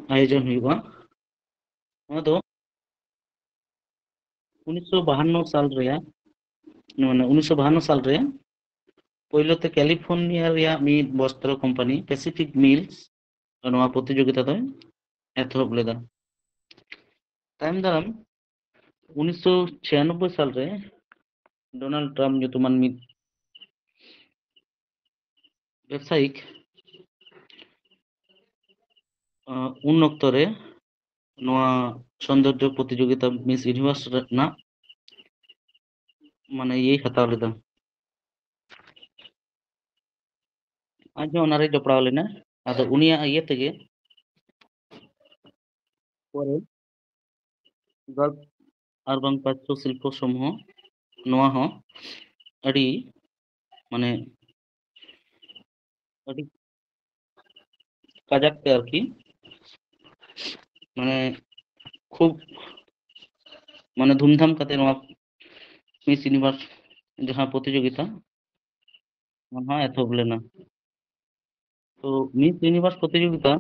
आयोजन हुआ। नोआ दो 1952 साल रे माने 1952 साल रे पहले कैलिफोर्निया रे मिड वस्त्र कंपनी पैसिफिक मिल्स नोआ प्रतियोगिता दो एतहब लेदा। तायम दाराम 1996 साल रे डोनाल्ड ट्रम्प nyutuman मिड व्यवसायिक उन ऑक्तो रे नोआ सौंदर्य प्रतियोगिता मिस यूनिवर्स ना माने ये हताव लेदा। आज ओनारे जपड़ाव लेना आदो उनिया इये तेगे परे गल्फ आर बांग पाचो शिल्प समूह नोआ हो अड़ी माने अड़ी काजाक ते आरकी माने खूब माने धूमधाम कते नोआ मिस यूनिवर्स जहां प्रतियोगिता वहां एथोब लेना। तो मिस यूनिवर्स प्रतियोगिता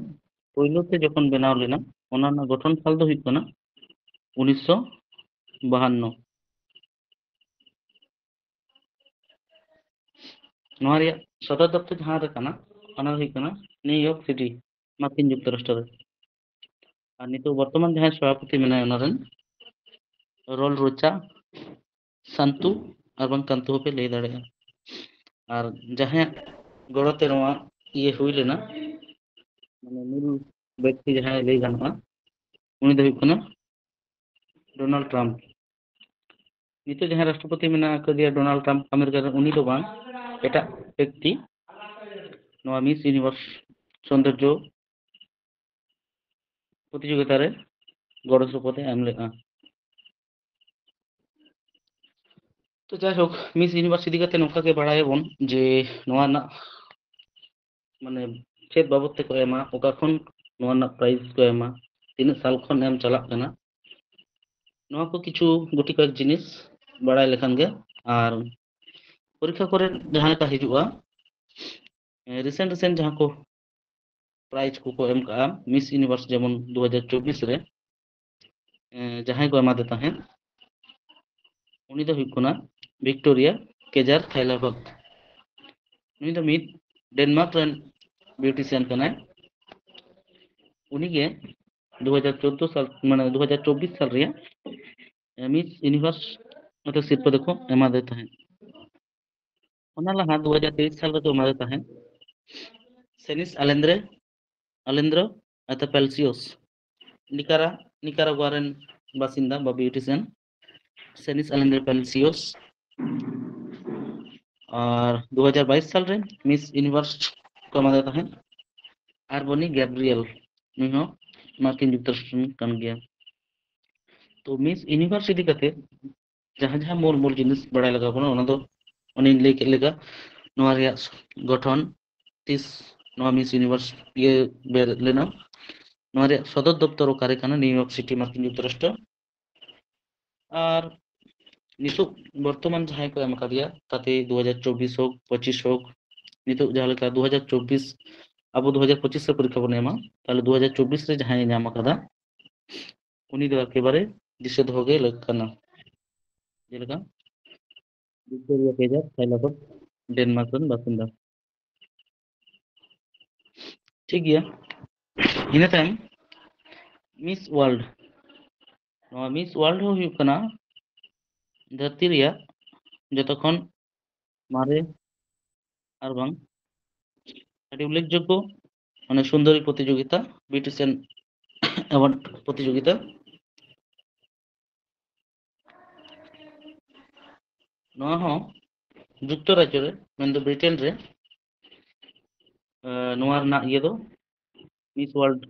पहले ते जखन बनाव लेना ओना ना गठन साल दो हुई कना 1952 नोआ रे सदर दफ्तर जहां रे कना ओना हुई कना न्यूयॉर्क सिटी मार्किन युक्तराष्ट्र रे। और नितो वर्तमान जहां सभापति मेना ओना रेन रोल रोचा संतु और कंतु पे ले दाड़े और जहां गड़ते नोआ ये हुई लेना माने मूल व्यक्ति जहां ले गाना उनी दो हुई कना डोनाल्ड ट्रम्प। नितो जहां राष्ट्रपति मेना कदिया डोनाल्ड ट्रम्प अमेरिका रे उनी दो बांग एटा व्यक्ति नोआ मिस यूनिवर्स सौंदर्य प्रतियोगिता रे गड़ सपोते एम लेगा। तो जाय होक मिस यूनिवर्स इदी कते नोका के बड़ाय बोन जे नोआ ना माने चेत बाबत ते को एमा ओका खन नोआ ना प्राइज को एमा तीन साल खन एम चला कना नोआ को किछु गुटी का जिनिस बड़ाय लेखान गे और परीक्षा करे जहां का हिजुआ रिसेंट जहां को प्राइज को एम का मिस यूनिवर्स जेमन 2024 रे जहां को एमा देता है उनी दो हुई विक्टोरिया केजार थाइलाबत उनी दो मिड डेनमार्क रन ब्यूटिशियन कना उनी के 2014 साल माने 2024 साल रे मिस यूनिवर्स मतलब सिर्फ देखो एमा देता है ओना लहा 2023 साल रे तो एमा देता है सेनिस अलेंद्रो अतपेल्सियोस निकारागुआ रेन बासिंदा बा ब्यूटिशियन सेनिस अलेंद्रो पेल्सियोस और 2022 साल रे मिस यूनिवर्स को एमा देता है आर्बनी गैब्रियल नुहो मार्किन युक्तराष्ट्र कान गया। तो मिस यूनिवर्स इदी कते जहां जहां मोल मोल जिनिस बड़ाय लगा बना ओना दो उनी ले के लेगा नोआ रे गठन 30 नोआ मिस यूनिवर्स ये बेर लेना नोआ रे सदर दफ्तर ओकारे काना न्यूयॉर्क सिटी मार्किन युक्तराष्ट्र और नितो वर्तमान जहां को एम कादिया ताते 2024 होक 25 होक नितो जहां लेका 2024 अब 2025 से परीक्षा बने एमा ताले 2024 रे जहां नाम कदा उनी दो एकेबारे दिशे होगे लकना जेलका विक्टोरिया पेजर थाइलाबत डेनमार्क रन बासिंदा ठीक गया। इन टाइम मिस वर्ल्ड नोआ मिस वर्ल्ड हो हुई कना धरती रिया जतखन मारे और बांग अति उल्लेखযোগ্য মানে সুন্দরী প্রতিযোগিতা ब्यूटिशियन अवार्ड प्रतियोगिता नोआ हो যুক্তরাজ্য रे मेन ब्रिटेन रे नोआ ना ये दो मिस वर्ल्ड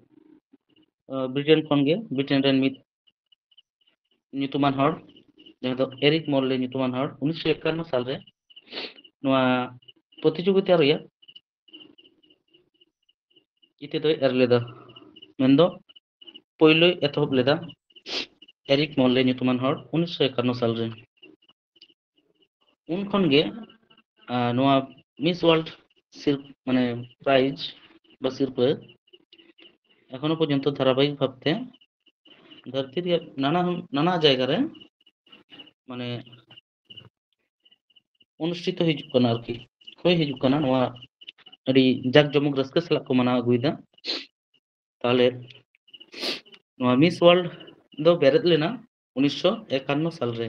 ब्रिटेन खन गे ब्रिटेन रेन मित nyutuman hor जहां दो एरिक मोरले nyutuman hor 1951 साल रे नोआ प्रतियोगिता रे इते दो एरलेदा मेन दो पहले एतहब लेदा एरिक मोरले nyutuman hor 1951 साल रे उन खन गे नोआ मिस वर्ल्ड सिर्फ माने प्राइज बा सिर्फ এখনো পর্যন্ত ধারাবাহিক ভাবতে ধরती ᱨᱮᱭᱟᱜ নানা জায়গা রে মানে অনুষ্ঠিত হিজুᱜ ᱠᱟᱱᱟ ᱟᱨᱠᱤ ᱦᱩᱭ ᱦᱤᱡᱩᱜ ᱠᱟᱱᱟ ᱱᱚᱣᱟ ᱟᱹᱰᱤ ᱡᱟᱠ ᱡᱚᱢᱚᱠ ᱨᱟᱹᱥᱠᱟᱹ ᱥᱟᱞᱟᱜ ᱠᱚ ᱢᱟᱱᱟᱣ ᱟᱹᱜᱩᱭᱮᱫᱟ ᱛᱟᱦᱞᱮ ᱱᱚᱣᱟ ᱢᱤᱥ ᱳᱣᱟর্ল্ড ᱫᱚ ᱵᱮᱨᱮᱫ ᱞᱮᱱᱟ 1951 সাল রে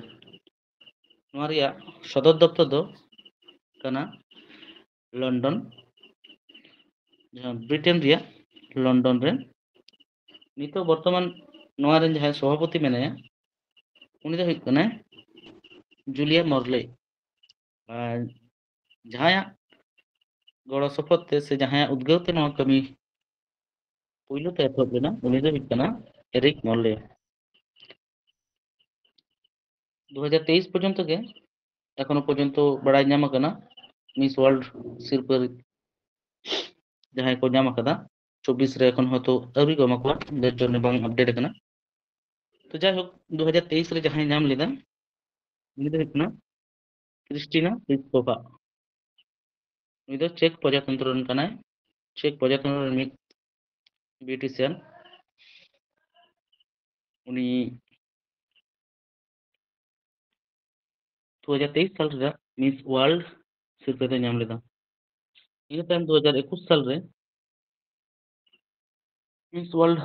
ᱱᱚᱣᱟ ᱨᱮᱭᱟᱜ ᱥᱚᱫᱚᱨ ᱫᱚᱯᱛᱚᱨ ᱫᱚ ᱠᱟᱱᱟ লন্ডন ᱡᱟᱦᱟᱸ ব্রিটেন ᱨᱮᱭᱟᱜ লন্ডন ᱨᱮ ᱱᱤᱛᱚᱜ বর্তমান ᱱᱚᱣᱟ ᱨᱮᱱ ᱡᱟᱦᱟᱸᱭ ᱥᱚভাᱯᱚᱛᱤ ᱢᱮᱱᱟᱭᱟ ᱩᱱᱤ ᱫᱚ ᱦᱩᱭᱩᱜ ᱠᱟᱱᱟᱭ ᱡᱩᱞᱤয়া ᱢᱚᱨᱞᱮ ᱟᱨ ᱡᱟᱦᱟᱸᱭᱟᱜ ᱜᱚᱲᱚ ᱥᱚᱯᱚᱦᱚᱫ ᱛᱮ ᱥᱮ ᱡᱟᱦᱟᱸᱭᱟᱜ ᱩᱫᱽᱜᱟᱹᱣ ᱛᱮ ᱱᱚᱣᱟ ᱠᱟᱹᱢᱤ ᱯᱩᱭᱞᱩ ᱛᱮ ᱮᱛᱚᱦᱚᱵ ᱞᱮᱱᱟ ᱩᱱᱤ ᱫᱚ ᱦᱩᱭᱩᱜ ᱠᱟᱱᱟ ᱮᱨᱤᱠ ᱢᱚᱨᱞᱮ 2023 পর্যন্ত ᱜᱮ এখনো পর্যন্ত বাড়াই ᱧᱟᱢ ᱟᱠᱟᱱᱟ মিস ওয়ার্ল্ড ᱥᱤᱨᱯᱟᱹ ᱡᱟᱦᱟᱸᱭ ᱠᱚ ᱧᱟᱢ ᱟᱠᱟᱫᱟ 24 ᱨᱮ এখন হয়তো আᱹᱣᱨᱤ ᱠᱚ ᱮᱢᱟ ᱠᱚᱣᱟ ᱡᱟর জন্য ᱵᱟᱝ আপডেট ᱟᱠᱟᱱᱟ তো যাই হোক 2023 রে ᱡᱟᱦᱟᱸᱭ ᱧᱟᱢ ᱞᱮᱫᱟ উনি ᱫᱚ ᱦᱩᱭᱩᱜ ᱠᱟᱱᱟ ᱠᱨᱤᱥᱴᱤᱱᱟ ᱯᱞᱤᱥᱠᱳভᱟ ᱩᱱᱤ ᱫᱚ ᱪᱮᱠ ᱯᱨᱚᱡᱟᱛᱚᱱᱛᱨᱚ ᱨᱮᱱ ᱠᱟᱱᱟᱭ ᱪᱮᱠ ᱯᱨᱚᱡᱟᱛᱚᱱᱛᱨᱚ ᱨᱮᱱ ᱢᱤᱫ বিউটিশিয়ান উনি 2023 সাল ᱨᱮ মিস ওয়ার্ল্ড ᱥᱤᱨᱯᱟᱹ ᱫᱚᱭ ᱧᱟᱢ ᱞᱮᱫᱟ ᱤᱱᱟᱹ ᱛᱟᱭᱚᱢ 2021 সাল ᱨᱮ মিস ওয়ার্ল্ড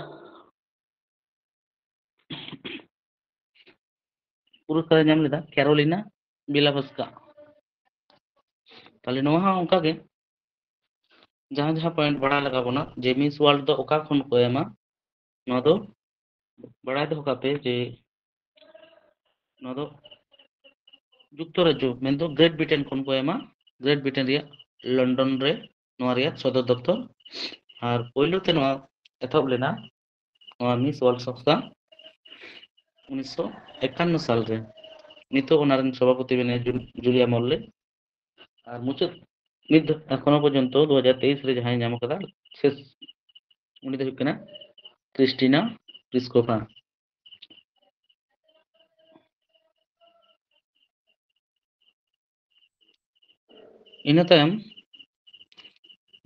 পুরস্কার ᱧᱟᱢ ᱞᱮᱫᱟ ক্যারোলিনা বিলাভস্কা তাহলে ᱱᱚᱣᱟ ᱦᱚᱸ ᱚᱱᱠᱟ ᱜᱮ ᱡᱟᱦᱟᱸ ᱡᱟᱦᱟᱸ ᱯᱚᱭᱮন্ᱴ ᱵᱟᱲᱟᱭ ᱞᱟᱜᱟᱣ ᱵᱚᱱᱟ ᱡᱮ মিস ওয়ার্ল্ড ᱫᱚ ᱚᱠᱟ ᱠᱷᱚᱱ ᱠᱚ ᱮᱢᱟ ᱱᱚᱣᱟ ᱫᱚ ᱵᱟᱲᱟᱭ ᱫᱚᱦᱚ ᱠᱟᱜ ᱯᱮ ᱡᱮ ᱱᱚᱣᱟ ᱫᱚ যুক্তরাজ্য ᱢᱮᱱᱫᱚ গ্রেট ব্রিটেন ᱠᱷᱚᱱ ᱠᱚ ᱮᱢᱟ গ্রেট ব্রিটেন ᱨᱮᱭᱟᱜ লন্ডন রে ᱱᱚᱣᱟ ᱨᱮᱭᱟᱜ ᱥᱚᱫᱚᱨ ᱫᱚᱯᱛᱚᱨ ᱟᱨ ᱯᱳᱭᱞᱳ ᱛᱮ ᱱᱚᱣᱟ ᱮᱛᱚᱦᱚᱵ ᱞᱮᱱᱟ ᱱᱚᱣᱟ মিস ওয়ার্ল্ড সংস্থা 1951 সাল রে নিতোগ ওনার সভাপতি মেনে জুলিয়া মল্লে আর মুচাদ নিত এখনো পর্যন্ত 2023 রে যাহাই ᱧᱟᱢ ᱟᱠᱟᱫᱟ শেষ উনি ᱫᱚ ᱦᱩᱭᱩᱜ ᱠᱟᱱᱟ ক্রিস্টিনা প্লিস্কোভা ᱤᱱᱟᱹ ᱛᱟᱭᱚᱢ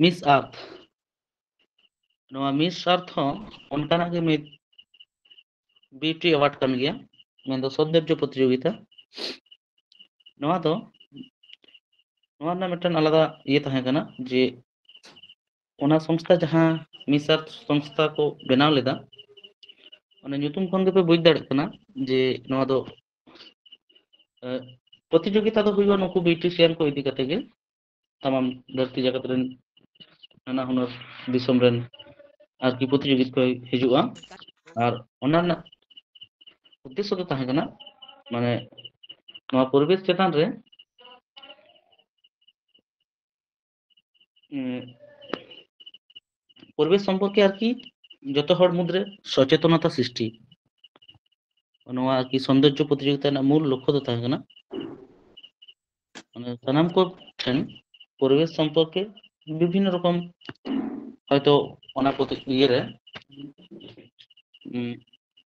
মিস আর্থ ᱱᱚᱣᱟ মিস আর্থ ᱦᱚᱸ ᱚᱱᱠᱟᱱᱟᱜ ᱜᱮ ᱢᱤᱫ বিউটি অ্যাওয়ার্ড ᱠᱟᱱ ᱜᱮᱭᱟ ᱢᱮᱱᱫᱚ ᱥᱚᱱᱫᱚᱨᱡᱚ ᱯᱨᱚᱛᱤযোᱜᱤতা ᱱᱚᱣᱟ ᱫᱚ ᱱᱚᱣᱟ ᱨᱮᱱᱟᱜ ᱢᱤᱫᱴᱟᱝ ᱟলাᱫᱟ ᱤᱭᱟᱹ ᱛᱟᱦᱮᱸ ᱠᱟᱱᱟ ᱡᱮ ᱚᱱᱟ ᱥᱚᱝᱥᱛᱷᱟ ᱡᱟᱦᱟᱸ মিস আর্থ সংস্থা ᱠᱚ ᱵᱮᱱᱟᱣ ᱞᱮᱫᱟ ᱚᱱᱟ ᱧᱩᱛᱩᱢ ᱠᱷᱚᱱ ᱜᱮᱯᱮ ᱵᱩᱡᱽ ᱫᱟᱲᱮᱭᱟᱜ ᱠᱟᱱᱟ ᱡᱮ ᱱᱚᱣᱟ ᱫᱚ ᱯᱨᱚᱛᱤযোᱜᱤতা ᱫᱚ ᱦᱩᱭᱩᱜᱼᱟ ᱱᱩᱠᱩ বিউটিশিয়ান ᱠᱚ ᱤᱫᱤ ᱠᱟᱛᱮ ᱜᱮ ᱛᱟᱢᱟᱢ ᱫᱷᱟᱹᱨᱛᱤ ᱡᱟᱠᱟᱛ ᱨᱮᱱ ᱱᱟᱱᱟ ᱦᱩᱱᱟᱹᱨ ᱫᱤᱥᱚᱢ ᱨᱮᱱ ᱟᱨᱠᱤ ᱯᱨᱚᱛᱤযোᱜᱤᱛᱟ ᱠᱚ ᱦᱤᱡᱩᱜᱼᱟ ᱟᱨ ᱚᱱᱟ ᱨᱮᱱᱟᱜ উদ্দেশ্য ᱫᱚ ᱛᱟᱦᱮᱸ ᱠᱟᱱᱟ মানে ᱱᱚᱣᱟ ᱯᱚরিবেশ ᱪᱮᱛᱟᱱ ᱨᱮ পরিবেশ সম্পর্কে আর কি যত হড় মুদ্রে সচেতনতা সৃষ্টি ᱱᱚᱣᱟ ᱟᱨᱠᱤ ᱥᱚᱱᱫᱚᱨᱡᱚ ᱯᱨᱚᱛᱤযোᱜᱤতা ᱨᱮᱱᱟᱜ ᱢূল লক্ষ্য ᱫᱚ ᱛᱟᱦᱮᱸ ᱠᱟᱱᱟ মানে ᱥᱟᱱᱟᱢ ᱠᱚ ᱴᱷᱮᱱ পরিবেশ সম্পর্কে বিভিন্ন রকম হয়তো ᱚᱱᱟ ইয়ে রে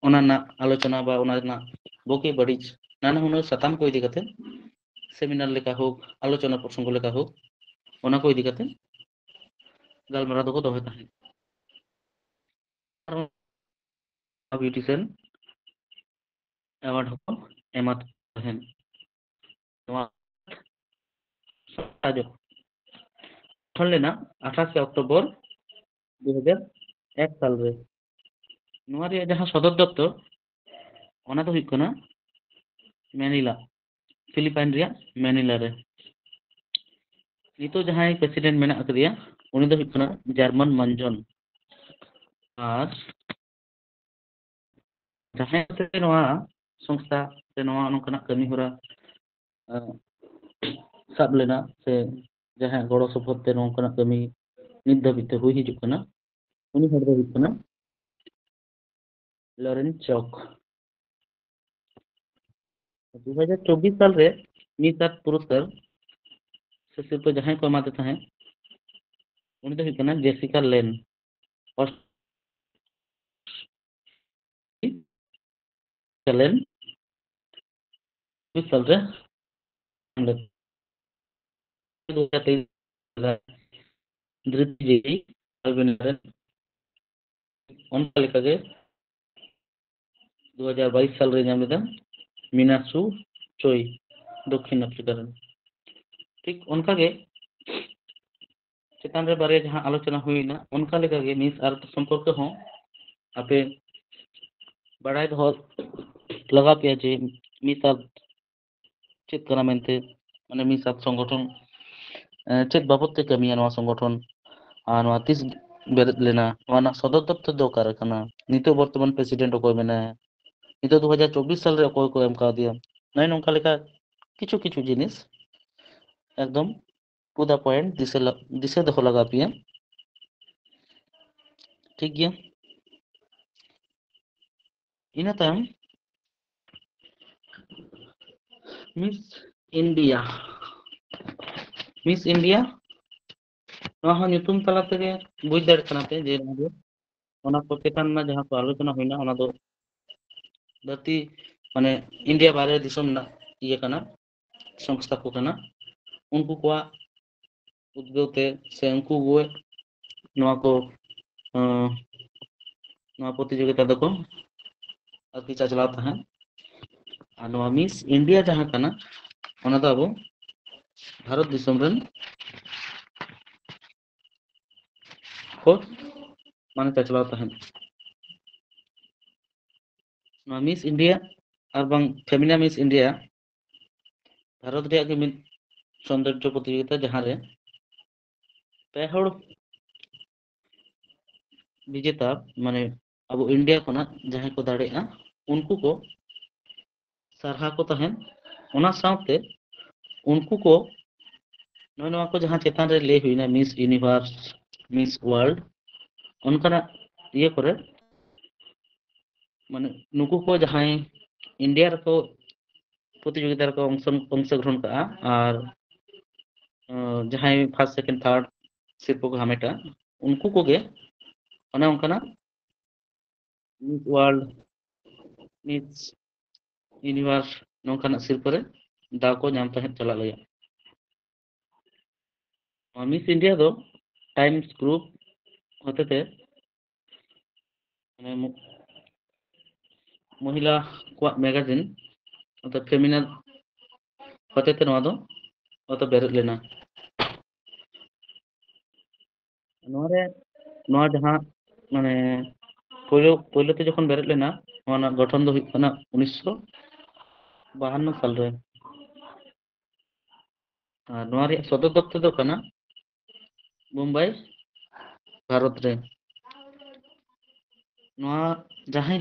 ᱚᱱᱟ ᱨᱮᱱᱟᱜ ᱟᱞᱳᱪᱚᱱᱟ ᱵᱟ ᱚᱱᱟ ᱨᱮᱱᱟᱜ ᱵᱩᱜᱤ ᱵᱟᱹᱲᱤᱡ নানা হুনার সাতাম কো ইদি কাতে সেমিনার লেখা হোক আলোচনা প্রসঙ্গ লেখা হোক ᱚᱱᱟ ᱠᱚ ᱤᱫᱤ ᱠᱟᱛᱮ ᱜᱟᱞᱢᱟᱨᱟᱣ ᱫᱚᱠᱚ ᱫᱚᱦᱚᱭ ᱛᱟᱦᱮᱸᱫ বিউটিশিয়ান অ্যাওয়ার্ড হকো এমাত তাহেন ᱱᱚᱣᱟ গঠন লেনা 28 অক্টোবর 2001 সাল রে ᱱᱚᱣᱟ ᱨᱮᱭᱟᱜ ᱡᱟᱦᱟᱸ ᱥᱚᱫᱚᱨ ᱫᱚᱯᱛᱚᱨ ᱚᱱᱟ ᱫᱚ ᱦᱩᱭᱩᱜ ᱠᱟᱱᱟ ᱢᱮᱱᱤᱞᱟ ᱯᱷᱤᱞᱤᱯᱟইᱱ ᱨᱮᱭᱟᱜ ᱢᱮᱱᱤᱞᱟ ᱨᱮ ᱱᱤᱛᱚᱜ ᱡᱟᱦᱟᱸᱭ ᱯᱨᱮᱥᱤᱰᱮন্ট ᱢᱮᱱᱟᱜ ᱟᱠᱟᱫᱮᱭᱟ ᱩᱱᱤ ᱫᱚ ᱦᱩᱭᱩᱜ ᱠᱟᱱᱟ ᱡᱟᱨᱢᱟᱱ ᱢᱟᱱᱡᱚᱱ ᱟᱨ ᱡᱟᱦᱟᱸᱭ ᱛᱮ ᱱᱚᱣᱟ ᱥᱚᱝᱥᱛᱷᱟ ᱥᱮ ᱱᱚᱣᱟ ᱱᱚᱝᱠᱟᱱᱟᱜ ᱠᱟᱹᱢᱤ ᱦᱚᱨᱟ ᱥᱟᱵ ᱞᱮᱱᱟ ᱥᱮ ᱡᱟᱦᱟᱸ ᱜᱚᱲᱚ ᱥᱚᱯᱚᱦᱚᱫ ᱛᱮ ᱱᱚᱝᱠᱟᱱᱟᱜ ᱠᱟᱹᱢᱤ ᱱᱤᱛ ᱫᱷᱟᱹᱵᱤᱡ ᱛᱮ ᱦᱩᱭ ᱦᱤᱡᱩᱜ ᱠᱟᱱᱟ ᱩᱱᱤ ᱦᱚᱲ ᱫᱚ ᱦᱩᱭᱩᱜ ᱠᱟᱱᱟ লরেন চক 2024 সাল রে মিস আর্থ পুরস্কার সে শিল্প ᱡᱟᱦᱟᱸᱭ ᱠᱚ ᱮᱢᱟᱫᱮ ᱛᱟᱦᱮᱸ উনি ᱫᱚ ᱦᱩᱭᱩᱜ ᱠᱟᱱᱟ জেসিকা লেন লেন 20 সাল রে 2023 ধৃতি ᱡᱮᱜᱮ ᱚᱵᱷᱤᱱᱮᱛᱨᱤ 2023 ᱥᱟᱞ ᱨᱮ ᱱᱩᱭ ᱫᱚ ᱦᱩᱭᱩᱜ ᱠᱟᱱᱟ ᱡᱮᱥᱤᱠᱟ ᱞᱮᱱ ᱯᱳᱥᱴ ᱥᱤᱞᱮᱱ 2023 ᱥᱟᱞ ᱨᱮ ᱱᱩᱭ ᱫᱚ ᱦᱩᱭᱩᱜ ᱠᱟᱱᱟ ᱡᱮᱥᱤᱠᱟ ᱞᱮᱱ ᱚᱱᱠᱟ ᱞᱮᱠᱟᱜᱮ 2022 ᱥᱟᱞ ᱨᱮ ᱧᱟᱢ ᱞᱮᱫᱟ ᱢᱤᱱᱟᱥᱩ ᱪᱳᱭ দক্ষিণ আফ্রিকা ᱨᱮᱱ। ᱴᱷᱤᱠ ᱚᱱᱠᱟᱜᱮ ᱪᱮᱛᱟᱱ ᱨᱮ ᱵᱟᱨᱭᱟ ᱡᱟᱦᱟᱸ ᱟᱞᱳᱪᱚᱱᱟ ᱦᱩᱭᱱᱟ ᱚᱱᱠᱟ ᱞᱮᱠᱟᱜᱮ ᱢᱤᱥ ᱟᱨᱛᱷ সম্পর্কে হᱚᱸ ᱟᱯᱮ ᱵᱟᱲᱟᱭ ᱫᱚᱦᱚ ᱞᱟᱜᱟᱣ ᱯᱮᱭᱟ ᱡᱮ ᱢᱤᱥ ᱟᱨᱛᱷ ᱪᱮᱫ ᱠᱟᱱᱟ ᱢᱮᱱᱛᱮ, ᱢᱟᱱᱮ ᱢᱤᱥ ᱟᱨᱛᱷ সংগঠন ᱪᱮᱫ ᱵᱟᱵᱚᱫ ᱛᱮ ᱠᱟᱹᱢᱤᱭᱟ ᱱᱚᱣᱟ সংগঠন, ᱟᱨ ᱱᱚᱣᱟ ᱛᱤᱥ ᱵᱮᱨᱮᱫ ᱞᱮᱱᱟ, ᱱᱚᱣᱟ ᱨᱮᱱᱟᱜ ᱥᱚᱫᱚᱨ ᱫᱚᱯᱛᱚᱨ ᱫᱚ ᱚᱠᱟᱨᱮ ᱠᱟᱱᱟ, ᱱᱤᱛᱚᱜ ᱵᱚᱨᱛᱚᱢᱟᱱ ᱯᱨᱮᱥᱤᱰᱮন্ট ᱚᱠᱚᱭ ᱢᱮᱱᱟᱭᱟ, ᱱᱤᱛᱚᱜ 2024 ᱥᱟᱞ ᱨᱮ ᱚᱠᱚᱭ ᱠᱚ ᱮᱢ ᱠᱟᱣᱫᱮᱭᱟ, ᱱᱚᱜᱼᱚᱭ ᱱᱚᱝᱠᱟ ᱞᱮᱠᱟ ᱠᱤᱪᱷᱩ ᱠᱤᱪᱷᱩ ᱡᱤᱱᱤᱥ একদম টু দা পয়েন্ট দিশে দোহ লাগা পেয়া। ঠিক গিয়া, ᱤᱱᱟᱹ ᱛᱟᱭᱚᱢ মিস ইন্ডিয়া। মিস ইন্ডিয়া ᱱᱚᱣᱟ ᱦᱚᱸ ᱧᱩᱛᱩᱢ ᱛᱟᱞᱟ ᱛᱮᱜᱮ ᱵᱩᱡᱽ ᱫᱟᱲᱮᱭᱟᱜ ᱠᱟᱱᱟ ᱯᱮ ᱡᱮ ᱱᱚᱣᱟ ᱫᱚ ᱚᱱᱟ ᱠᱚ ᱪᱮᱛᱟᱱ ᱨᱮᱱᱟᱜ ᱡᱟᱦᱟᱸ ᱠᱚ ᱟᱞᱳᱪᱚᱱᱟ ᱦᱩᱭᱱᱟ ᱚᱱᱟ ᱫᱚ ᱫᱷᱟᱹᱨᱛᱤ ᱢᱟᱱᱮ ᱤন্ডিয়া ᱵᱟᱦᱨᱮ ᱫᱤᱥᱚᱢ ᱨᱮᱱᱟᱜ ᱤᱭᱟᱹ ᱠᱟᱱᱟ, সংস্থা ᱠᱚ ᱠᱟᱱᱟ। ᱩᱱᱠᱩ ᱠᱚᱣᱟᱜ ᱩᱫᱽᱜᱟᱹᱣ ᱛᱮ ᱥᱮ ᱩᱱᱠᱩ ᱜᱮ ᱱᱚᱣᱟ ᱠᱚ ᱱᱚᱣᱟ ᱯᱨᱚᱛᱤযোᱜᱤতা ᱫᱚᱠᱚ ᱟᱨᱠᱤ ᱪᱟᱪᱞᱟᱣ ᱛᱟᱦᱮᱸᱫ। ᱟᱨ ᱱᱚᱣᱟ মিস ইন্ডিয়া ᱡᱟᱦᱟᱸ ᱠᱟᱱᱟ ᱚᱱᱟ ᱫᱚ ᱟᱵᱚ ᱵᱷᱟᱨᱚᱛ ᱫᱤᱥᱚᱢ ᱨᱮᱱ ᱠᱚ ᱢᱟᱱᱮ ᱪᱟᱪᱞᱟᱣ ᱛᱟᱦᱮᱸᱫ। ᱱᱚᱣᱟ মিস ইন্ডিয়া আর বাং ফেমিনা মিস ইন্ডিয়া ভারত ᱨᱮᱭᱟᱜ ᱜᱮ ᱢᱤᱫ সৌন্দর্য প্রতিযোগিতা ᱡᱟᱦᱟᱸ ᱨᱮ ᱯᱮ ᱦᱚᱲ বিজেতা মানে ᱟᱵᱚ ইন্ডিয়া ᱠᱷᱚᱱᱟᱜ ᱡᱟᱦᱟᱸᱭ ᱠᱚ ᱫᱟᱲᱮᱜᱼᱟ ᱩᱱᱠᱩ ᱠᱚ ᱥᱟᱨᱦᱟᱣ ᱠᱚ ᱛᱟᱦᱮᱸᱫ। ᱚᱱᱟ ᱥᱟᱶᱛᱮ ᱩᱱᱠᱩ ᱠᱚ ᱱᱚᱜᱼᱚᱭ ᱱᱚᱣᱟ ᱠᱚ ᱡᱟᱦᱟᱸ ᱪᱮᱛᱟᱱ ᱨᱮ ᱞᱟᱹᱭ ᱦᱩᱭᱱᱟ মিস ইউনিভার্স, মিস ওয়ার্ল্ড, ᱚᱱᱠᱟᱱᱟᱜ ᱤᱭᱟᱹ ᱠᱚᱨᱮ মানে ᱱᱩᱠᱩ ᱠᱚ ᱡᱟᱦᱟᱸᱭ ইন্ডিয়া ᱨᱮᱠᱚ প্রতিযোগিতা ᱨᱮᱠᱚ অংশগ্রহণ ᱠᱟᱜᱼᱟ ᱟᱨ ᱡᱟᱦᱟᱸᱭ ᱯᱷᱟর্স্ট সেকেন্ড থার্ড ᱥᱤᱨᱯᱟᱹ ᱠᱚ ᱦᱟᱢᱮᱴᱟ ᱩᱱᱠᱩ ᱠᱚᱜᱮ ᱚᱱᱮ ᱚᱱᱠᱟᱱᱟᱜ মিস ওয়ার্ল্ড, মিস ইউনিভার্স ᱱᱚᱝᱠᱟᱱᱟᱜ ᱥᱤᱨᱯᱟᱹ ᱨᱮ ᱫᱟᱣ ᱠᱚ ᱧᱟᱢ ᱛᱟᱦᱮᱸᱫ ᱪᱟᱞᱟᱜ ᱞᱟᱹᱜᱤᱫ। মিস ইন্ডিয়া ᱫᱚ ᱴᱟইᱢᱥ ᱜᱨᱩᱯ ᱦᱚᱛᱮᱛᱮ মানে মহিলা ᱠᱚᱣᱟᱜ ᱢᱮᱜᱟজিᱱ অর্থাৎ ফেমিনা হতেতে ᱱᱚᱣᱟ ᱫᱚ বেরোᱫ ᱞᱮᱱᱟ। ᱱᱚᱣᱟ ᱡᱟᱦᱟᱸ মানে ᱯᱳᱭᱞᱳ ᱛᱮ ᱡᱚᱠᱷᱚᱱ ᱵᱮᱨᱮᱫ ᱞᱮᱱᱟ ᱱᱚᱣᱟ ᱨᱮᱱᱟᱜ ᱜᱚᱴᱷᱚᱱ ᱫᱚ ᱦᱩᱭᱩᱜ ᱠᱟᱱᱟ 1952 ᱥᱟᱞ ᱨᱮ। ᱟᱨ ᱱᱚᱣᱟ ᱨᱮᱭᱟᱜ ᱥᱚᱫᱚᱨ ᱫᱚᱯᱛᱚᱨ ᱫᱚ ᱠᱟᱱᱟ মুম্বাই, ভারত রে। ᱱᱚᱣᱟ ᱡᱟᱦᱟᱸᱭ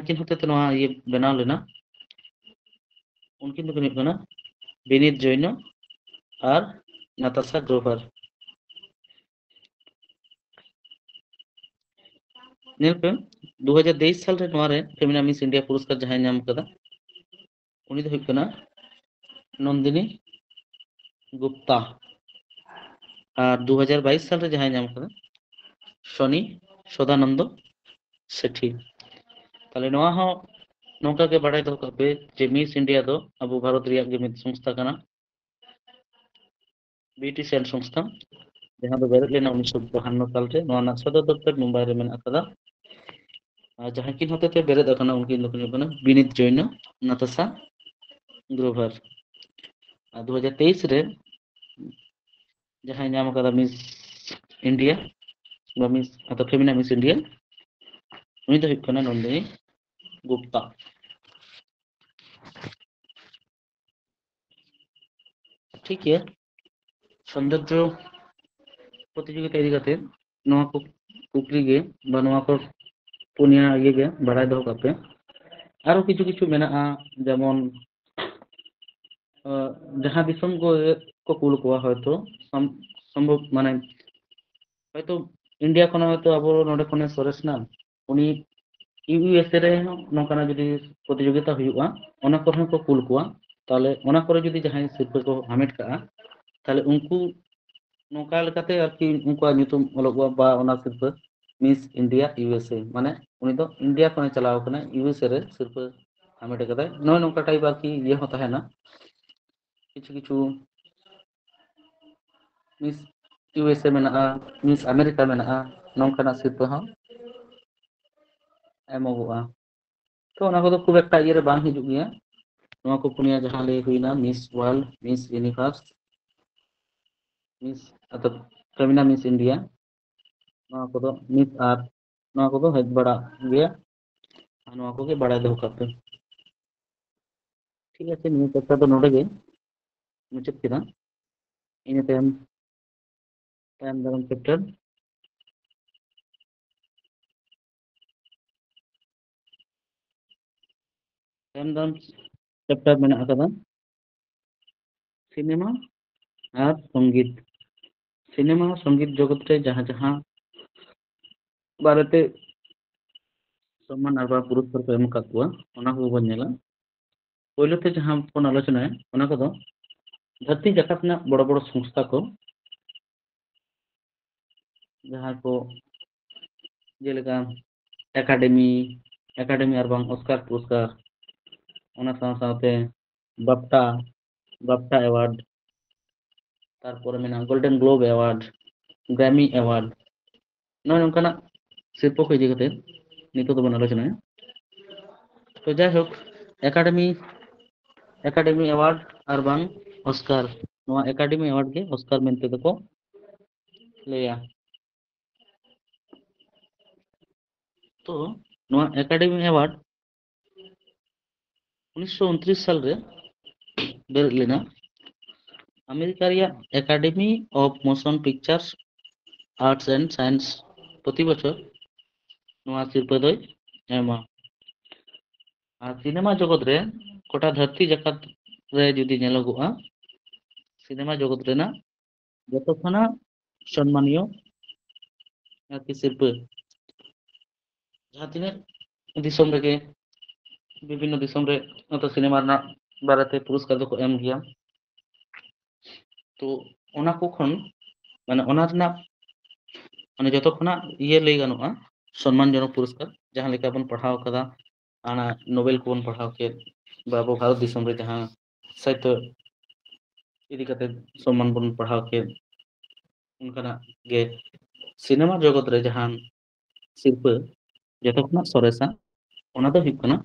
ᱠᱤᱱ ᱦᱚᱛᱮᱛᱮ ᱱᱚᱣᱟ ᱤᱭᱟᱹ ᱵᱮᱱᱟᱣ ᱞᱮᱱᱟ उनकिन दोकिन हुयुग कना বিনীত জৈন আর নাতাশা গ্রোভার। ᱧᱮᱞ ᱯᱮ 2023 ᱥᱟᱞ ᱨᱮ ᱱᱚᱣᱟ ᱨᱮ ফেমিনা মিস ইন্ডিয়া পুরস্কার ᱡᱟᱦᱟᱸᱭ ᱧᱟᱢ ᱠᱟᱫᱟ উনি ᱫᱚ ᱦᱩᱭᱩᱜ ᱠᱟᱱᱟ নন্দিনী গুপ্তা। আর 2022 সাল রে ᱡᱟᱦᱟᱸᱭ ᱧᱟᱢ ᱠᱟᱫᱟ শনি সদানন্দ শেঠি। তাহলে ᱱᱚᱣᱟ ᱦᱚᱸ ᱱᱚᱝᱠᱟ ᱜᱮ ᱵᱟᱲᱟᱭ ᱫᱚᱦᱚ ᱠᱟᱜ ᱯᱮ ᱡᱮ মিস ইন্ডিয়া ᱫᱚ ᱟᱵᱚ ᱵᱷᱟᱨᱚᱛ ᱨᱮᱭᱟᱜ ᱜᱮ ᱢᱤᱫ সংস্থা ᱠᱟᱱᱟ, বিউটিশিয়ান সংস্থা ᱡᱟᱦᱟᱸ ᱫᱚ ᱵᱮᱨᱮᱫ ᱞᱮᱱᱟ 1952 ᱥᱟᱞ ᱨᱮ। ᱱᱚᱣᱟ ᱨᱮᱱᱟᱜ ᱥᱚᱫᱚᱨ ᱫᱚᱯᱛᱚᱨ ᱢᱩᱢᱵᱟᱭ ᱨᱮ ᱢᱮᱱᱟᱜ ᱟᱠᱟᱫᱟ। আর ᱡᱟᱦᱟᱸᱭ ᱠᱤᱱ ᱦᱚᱛᱮᱛᱮ ᱵᱮᱨᱮᱫ ᱟᱠᱟᱱᱟ উনকিন ᱫᱚᱠᱤᱱ ᱦᱩᱭᱩᱜ ᱠᱟᱱᱟ বিনীত জৈন, নাতাশা গ্রোভার। আর 2023 রে ᱡᱟᱦᱟᱸᱭ ᱧᱟᱢ ᱟᱠᱟᱫᱟ মিস ইন্ডিয়া বা মিস অর্থাৎ ফেমিনা মিস ইন্ডিয়া উনি ᱫᱚ ᱦᱩᱭᱩᱜ ᱠᱟᱱᱟ নন্দিনী গুপ্তা। ᱴᱷᱤᱠ ᱜᱮᱭᱟ, সৌন্দর্য প্রতিযোগিতা ইদি কাতে ᱱᱚᱣᱟ ᱠᱚ ᱠᱩᱠᱞᱤ ᱜᱮ ᱵᱟ ᱱᱚᱣᱟ ᱠᱚ ᱯᱩᱱᱭᱟ ᱤᱭᱟᱹ ᱜᱮ ᱵᱟᱲᱟᱭ ᱫᱚᱦᱚ ᱠᱟᱜ ᱯᱮ। ᱟᱨᱚ ᱠᱤᱪᱷᱩ ᱠᱤᱪᱷᱩ ᱢᱮᱱᱟᱜᱼᱟ ᱡᱮᱢᱚᱱ ᱡᱟᱦᱟᱸ ᱫᱤᱥᱚᱢ ᱠᱚ ᱠᱩᱞ ᱠᱚᱣᱟ ᱦᱚᱭᱛᱳ ᱥᱚᱢᱵᱷᱚᱵ মানে হয়তো ইন্ডিয়া ᱠᱷᱚᱱᱟᱜ হয়তো ᱟᱵᱚ ᱱᱚᱰᱮ ᱠᱷᱚᱱᱮ ᱥᱚᱨᱮᱥᱱᱟ ᱩᱱᱤ ইউএসএ ᱨᱮ ᱱᱚᱝᱠᱟᱱᱟᱜ ᱡᱩᱫᱤ প্রতিযোগিতা ᱦᱩᱭᱩᱜᱼᱟ ᱚᱱᱟ ᱠᱚᱨᱮ ᱦᱚᱸ ᱠᱚ ᱠᱩᱞ ᱠᱚᱣᱟ। তাহলে ᱚᱱᱟ ᱠᱚᱨᱮ ᱡᱩᱫᱤ ᱡᱟᱦᱟᱸᱭ ᱥᱤᱨᱯᱟᱹ ᱠᱚ ᱦᱟᱢᱮᱴ ᱠᱟᱜᱼᱟ তাহলে ᱩᱱᱠᱩ ᱱᱚᱝᱠᱟ ᱞᱮᱠᱟতে ᱟᱨᱠᱤ ᱩᱱᱠᱩᱣᱟᱜ ᱧᱩᱛᱩᱢ ᱚᱞᱚᱜᱚᱜᱼᱟ ᱵᱟ ᱚᱱᱟ ᱥᱤᱨᱯᱟᱹ মিস ইন্ডিয়া ইউএসএ মানে উনি ᱫᱚ ইন্ডিয়া ᱠᱷᱚᱱᱮ ᱪᱟᱞᱟᱣ ᱠᱟᱱᱟ ইউএসএ রে ᱥᱤᱨᱯᱟᱹ ᱦᱟᱢᱮᱴ ᱠᱟᱫᱟᱭ। ᱱᱚᱜᱼᱚᱭ ᱱᱚᱝᱠᱟ ᱴᱟইᱯ ᱟᱨᱠᱤ ᱤᱭᱟᱹ ᱦᱚᱸ ᱛᱟᱦᱮᱱᱟ, ᱠᱤᱪᱷᱩ ᱠᱤᱪᱷᱩ মিস ইউএসএ ᱢᱮᱱᱟᱜᱼᱟ, মিস আমেরিকা ᱢᱮᱱᱟᱜᱼᱟ, ᱱᱚᱝᱠᱟᱱᱟᱜ ᱥᱤᱨᱯᱟᱹ ᱦᱚᱸ एमोगोगा। तो ᱚᱱᱟ ᱠᱚᱫᱚ ᱠᱷᱩᱵ ᱮᱠᱴᱟ ᱤᱭᱟᱹ ᱨᱮ ᱵᱟᱝ ᱦᱤᱡᱩᱜ ᱜᱮᱭᱟ। ᱱᱚᱣᱟ ᱠᱚ ᱯᱩᱱᱭᱟ ᱡᱟᱦᱟᱸ ᱞᱟᱹᱭ ᱦᱩᱭᱱᱟ miss world, miss universe, miss अर्थात फेमिना मिस इंडिया, नᱚᱣᱟ ᱠᱚᱫᱚ मिस ᱟᱨ ᱱᱚᱣᱟ ᱠᱚᱫᱚ ᱦᱮᱡ ᱵᱟᱲᱟᱜ ᱜᱮᱭᱟ। ᱟᱨ ᱱᱚᱣᱟ ᱠᱚᱜᱮ ᱵᱟᱲᱟᱭ ᱫᱚᱦᱚ ᱠᱟᱜ ᱯᱮ। ᱴᱷᱤक আছে, ᱱᱤᱭᱟᱹ ᱠᱟᱛᱷᱟ ᱫᱚ ᱱᱚᱰᱮ ᱜᱮ ᱢᱩᱪᱟᱹᱫ ᱠᱮᱫᱟ। ᱤᱱᱟᱹ ᱛᱟᱭᱚᱢ ᱛᱟᱭᱚᱢ ᱫᱟᱨᱟᱢ ᱪᱮᱯᱴᱟᱨ ᱛᱟᱭᱚᱢ ᱫᱟᱨᱟᱢ ᱪᱮᱯᱴᱟर ᱢᱮᱱᱟᱜ ᱟᱠᱟᱫᱟ सिनेमा और संगीत। सिनेमा और संगीत जगत रे जहाँ जहाँ बारेते सम्मान और पुरस्कार को एम आकाद कोआ ओना को बन नेला। पहले ते जहाँ बन आलोचना है ओना को दो धरती जाकत ना बड़ बड़ संस्था को जहाँ को जेलेका एकाडेमी एकाडेमी और बांग ऑस्कार पुरस्कार ओना साथ बाफ्टा बाफ्टा अवार्ड तारपर मेना Golden Globe award, Grammy award, नॉय नोंकाना शिल्प को इदी कते नितो तो बन आलोचना है। तो जाय होक एकाडेमी एकाडेमी अवार्ड और बांग ऑस्कार, नोआ एकाडेमी अवार्ड के ऑस्कार मेनते को लेया। तो नोआ एकाडेमी अवार्ड 1929 साल रे बेर लेना अमेरिका रिया academy of motion pictures arts and science प्रति बछर नोआ शिल्प दोय एमा। और सिनेमा जगत रे कोटा धरती जगत रे जुदी नेलोगोआ सिनेमा जगत रेना जतो खाना सम्मानिय आरकी शिल्प जहाँ तिने दिसम रेगे विभिन्न दिसम रे तो सिनेमा ना बारेते पुरस्कार दो को एम गया। तो ओना को खन माने ओना रना माने जतो खाना ये लई गानोआ सम्मानजनक पुरस्कार जहाँ लेका बन पढ़ाव कदा आना नोबेल को बन पढ़ाव के बाबू भारत दिसम रे जहाँ साहित्य इदी कते सम्मान बन पढ़ाव के उनकाना गे सिनेमा जगत रे जहाँ शिल्प जतो खाना सरेसा ओना दो हुयुग कना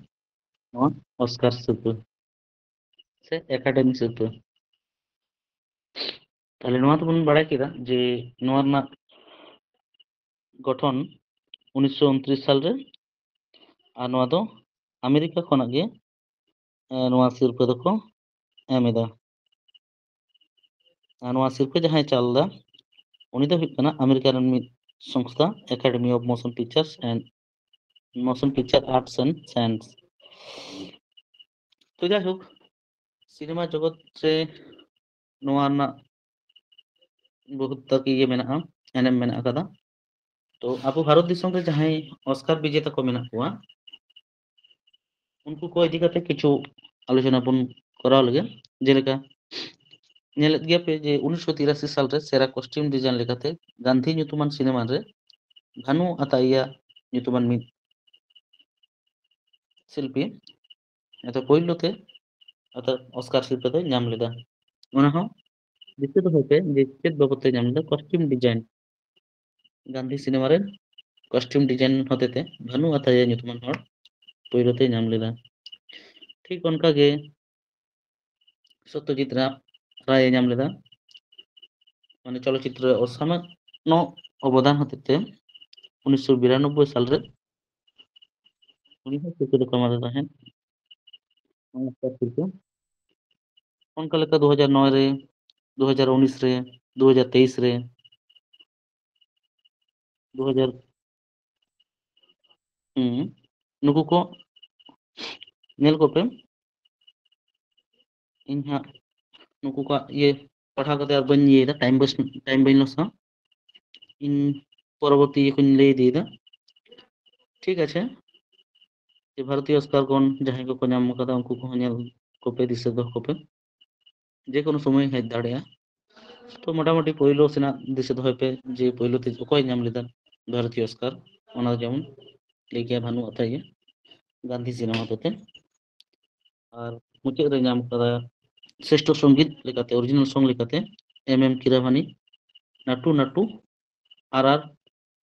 नोआ ऑस्कार शिल्प से एकाडेमी शिल्प। ताहले नोआ तो बन बाड़ाय केदा जे नोआ रना गठन 1929 साल रे और नोआ दो अमेरिका खना गे नोआ शिल्प दको एम एदा। और नोआ शिल्प जहाँ चलदा उनी दो हुयुग कना अमेरिका रन मिद संस्था academy of motion pictures and motion picture Arts and science. तो जाय होक सिनेमा जगत रे नोआ रना बहुत तक ये मेना एनएम मेना अकादा। तो अब भारत दिसम रे जहाँ ऑस्कार विजेता को मेना कोआ उनको को इदी कते किछु आलोचना बन कराव लगे जेलेका नेलेत गया पे जे 1983 साल रे सेरा कॉस्ट्यूम डिजाइन लेकाते गांधी ᱧᱩᱛᱩᱢᱟᱱ सिनेमा रे भानु अताइया ᱧᱩᱛᱩᱢᱟᱱ मिद शिल्पी एतो पहिलो ते अतो ऑस्कार शिल्प दो नाम लेदा। ओना हो दिसे दो होते जे चेत बाबते नाम लेदा कॉस्ट्यूम डिजाइन गांधी सिनेमा रे कॉस्ट्यूम डिजाइन होते ते भानु अताइया ᱧᱩᱛᱩᱢᱟᱱ हर पहिलो ते नाम लेदा। ठीक उनका गे सत्यजीत राय नाम लेदा माने चलचित्र असामान्य अवदान हतेते 1992 साल रे उनी हो शिल्प दो कमा देता है ऑस्कार शिल्प। उनका लेका 2009 रे 2019 रे 2023 रे 2000 नुकु को नेल को पे इन हा नुकु का ये पढ़ा कते और बन ये टाइम बन लसा इन परवर्ती ये कुन ले दी दा। ठीक আছে যে ভারতীয় অস্কারগণ যাহাই को नाम कदा उनको को नेल को पे दिसे दो को पे जे कोनो समय हेज दाड़ेया। तो मोटामुटी पहिलो सेना दिसे दो पे जे पहिलो ते कोई नाम लेदा भारतीय ऑस्कार ओना जेमन लेके भानु अताइया गांधी सिनेमा होते और मुचाद रे नाम कदा श्रेष्ठ संगीत लेकाते ओरिजिनल सॉन्ग लेकाते एम कीरावानी नाटू नाटू आरआर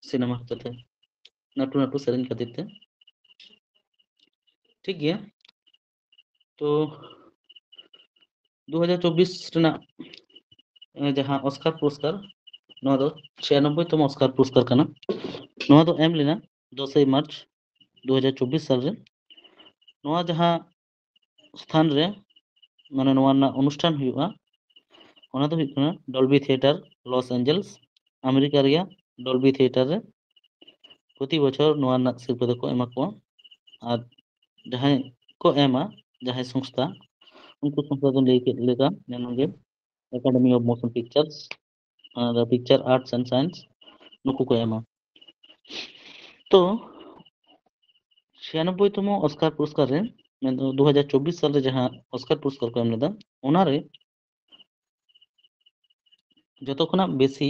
सिनेमा होते नाटू नाटू सेरेन खातिर ते ठीक गया। तो 2024 ᱨᱮᱱᱟᱜ ᱡᱟᱦᱟᱸ ᱚᱥᱠᱟᱨ ᱯᱩᱨᱚᱥᱠᱟর ᱱᱚᱣᱟ ᱫᱚ 96 ᱛᱚᱢ ᱚᱥᱠᱟর পুরস্কার ᱠᱟᱱᱟ। ᱱᱚᱣᱟ ᱫᱚ ᱮᱢ ᱞᱮᱱᱟ 10 মার্চ 2024 সাল রে। ᱱᱚᱣᱟ ᱡᱟᱦᱟᱸ স্থান রে মানে ᱱᱚᱣᱟ ᱨᱮᱱᱟᱜ ᱚᱱᱩᱥᱴᱷᱟᱱ ᱦᱩᱭᱩᱜᱼᱟ ᱚᱱᱟ ᱫᱚ ᱦᱩᱭᱩᱜ ᱠᱟᱱᱟ ᱰᱚᱞᱵি ᱛᱷᱤᱭᱮᱴᱟর লস অ্যাঞ্জেলস আমেরিকা ᱨᱮᱭᱟᱜ ᱰᱚᱞᱵি ᱛᱷᱤᱭᱮᱴᱟর রে। প্রতি বছর ᱱᱚᱣᱟ ᱨᱮᱱᱟᱜ ᱥᱤᱨᱯᱟᱹ ᱫᱚᱠᱚ ᱮᱢᱟ ᱠᱚᱣᱟ। আর ᱡᱟᱦᱟᱸᱭ ᱠᱚ ᱮᱢᱟ ᱡᱟᱦᱟᱸᱭ সংস্থা उनको संस्था तो लेके लेगा जानेंगे Academy of motion Pictures the Picture Arts and Science नुकु को एमा। तो 96तम অস্কার পুরস্কার রে 2024 সাল রে जहां অস্কার পুরস্কার को एम लेदा ओना रे যত খনা বেশি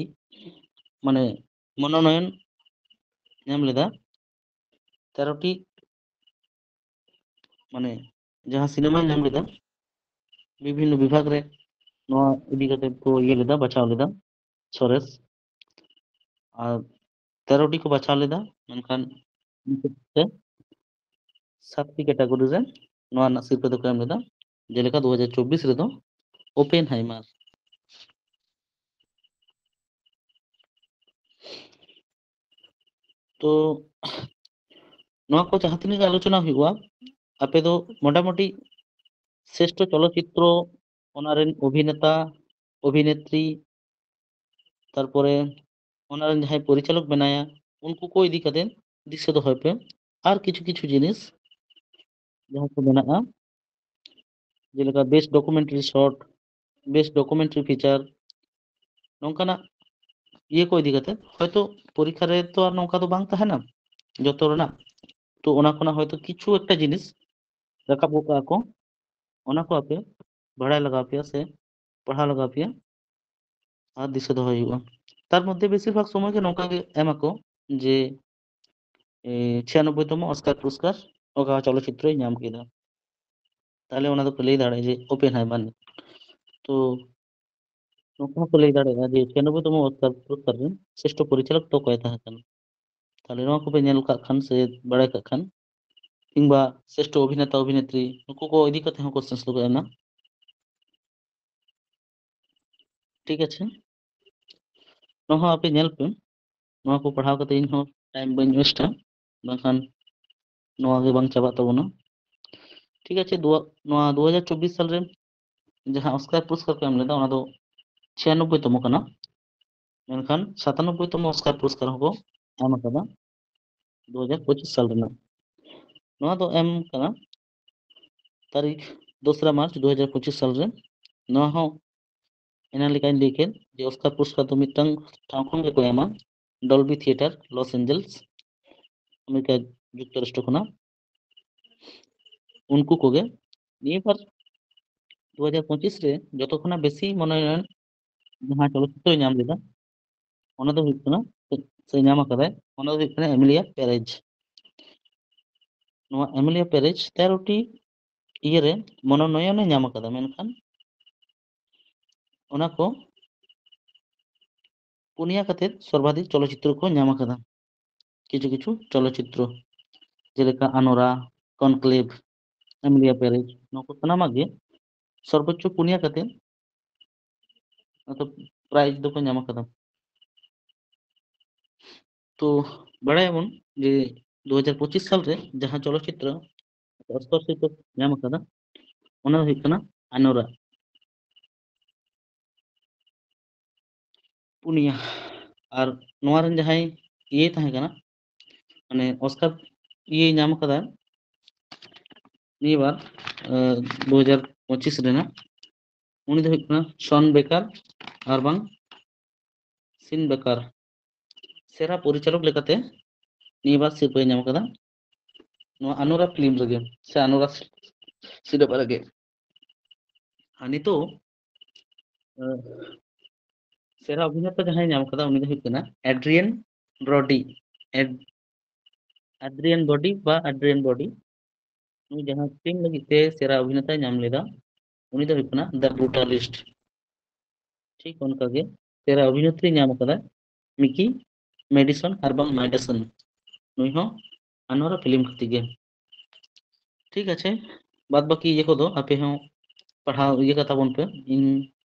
মানে মনোনয়ন এম लेदा 13টি মানে जहां सिनेमा एम लेदा विभिन्न विभाग रे नवा इदी कते को ये लेदा बचाव लेदा सरेस और 13टी को बचाव लेदा मेनखान 7टी कैटेगरी रे नवा ना सिरपा दो को एम लेदा जेलेका 2024 रे दो ओपेन हाइमार। तो नवा को जहां तिनी आलोचना हुआ आपे दो मोटामोटी श्रेष्ठ चलचित्र ओनारेन अभिनेता अभिनेत्री तारपरे ओनारेन जहां परिचालक बनाया उनको को इदी कते दिसे दो होय पे আর কিছু কিছু জিনিস जहां को बनाया जेलेका best documentary short best documentary feature नोंकाना ये को इदी कते হয়তো পরীক্ষা রে তো আর নৌকা তো বাং তাহেনা যত রেনা তো ওনা কোনা হয়তো কিছু একটা জিনিস রাকাব को ओना को आपे बड़ा लगा पे से पढ़ा लगा पे আর দিশে দো হইবা। তার মধ্যে বেশিরভাগ সময় কে নৌকা কে এমাকো যে 96তম অস্কার পুরস্কার ওকা চলচ্চিত্রই নাম কেদা তাহলে ওনা তো লই দাঁড়ায় যে ওপেন হাইমার। তো নৌকা को লই দাঁড়ায় যে 96তম অস্কার পুরস্কার রে শ্রেষ্ঠ পরিচালক তো কয় তাহা কান তাহলে নৌকা को पे नेल का खान से बड़ा का खान কিংবা শ্রেষ্ঠ অভিনেতা অভিনেত্রী नुकु को इदी कते हम क्वेश्चंस लोग एना ठीक আছে। नोहा आपे नेल पे नोहा को पढ़ाव कते इन हो टाइम बन वेस्ट बाखान नोआ गे बांग चाबा तबना ठीक আছে। 2024 साल रे जहां ऑस्कर पुरस्कार को एम लेदा ओना दो 96तम कना मेनखान 97तम ऑस्कर पुरस्कार को एम कदा 2025 साल रे नोआ दो एम कना तारीख 2 मार्च 2025 साल रे नोआ हो एना लेकाइन लेके जे ऑस्कर पुरस्कार तो मिटंग ठाव खन के को एमा Dolby theatre Los Angeles America যুক্তরাষ্ট্র খনা उनको कोगे निये बार 2025 रे যত খনা বেশি মনোনয়ন जहां चलचित्र नाम लेदा ओना दो हुई कना से नाम कदा ओना दो हुई कना एमिलिया पेरेज। नोआ एमिलिया पेरेज 13टी इये रे मनोनयन नाम कदा मेनखान ओना को पुनिया कते सर्वाधिक चलचित्र को नाम कदा किछु किछु चलचित्र जेलेका अनोरा कॉनक्लेव एमिलिया पेरेज नको सनामा गे सर्वोच्च पुनिया कते तो प्राइज दो को नाम कदा। तो बड़ा एमन जे 2025 साल रे जहां चलचित्र ऑस्कर से तो नाम कदा ओना हुई कना अनोरा पुनिया और नोआ रन जहां ये ताहे कना माने ऑस्कर ये नाम कदा निये बार 2025 रेना उनी दो हुई कना शॉन बेकर और बांग सिन बेकर सेरा परिचालक लेकाते निये बार सिरपा नाम कदा नोआ अनोरा फिल्म रगे से अनोरा सिरपा रगे हानि तो सेरा अभिनेता जहां नाम कदा उनी दो हुई कना एड्रियन ब्रॉडी एड्रियन बॉडी बा एड्रियन बॉडी उनी जहां फिल्म लगी ते सेरा अभिनेता नाम लेदा उनी दो हुई कना द ब्रूटलिस्ट ठीक उनका गे सेरा अभिनेत्री नाम कदा मिकी मेडिसन और बांग मैडिसन नुई हो अनोरा फिल्म खती गे। ঠিক আছে, বাদ বাকি ইয়ে কদो আপे হᱚᱸ पढ़ाओ इये का ताबन पे इन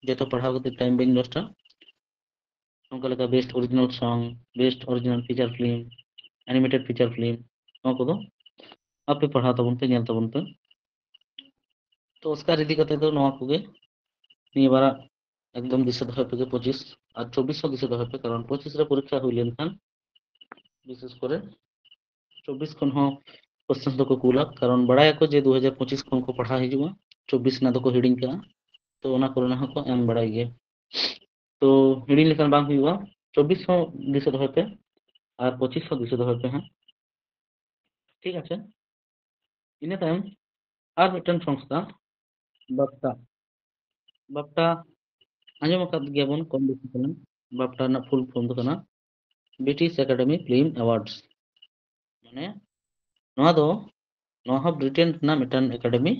जेतो पढ़ाओ के टाइम बेन नष्टा नोंका लेका best original song best original feature film animated feature film नों कदो आपे पढ़ाओ ताबन पे ñel ताबन पे तो ऑस्कार इदी कते दो नोआ कोगे निये बारा एकदम दिशा दो पे 25 আর 2400 दिशा दो पे कारण 25 रे परीक्षा हुई लेन खान विशेष करे 24 खन हो क्वेश्चन दो को कूला कारण बड़ा को जे 2025 खन को पढ़ा हिजुआ 24 ना दो को हिडिंग का तो ओना कोरोना को एम बड़ा गे तो हिडिंग लेखन बांग हुआ 2400 दिशा दो पे और 2500 दिशा दो पे हैं ठीक আছে इने टाइम और मिटन संस्था बाप्टा बाप्टा आंजम अकाद गया बन कम बेसी कना बाप्टा ना फुल फॉर्म दो कना ब्रिटिश एकेडमी फिल्म अवार्ड्स माने नोआ दो नोहा ब्रिटेन ना मिटन एकेडमी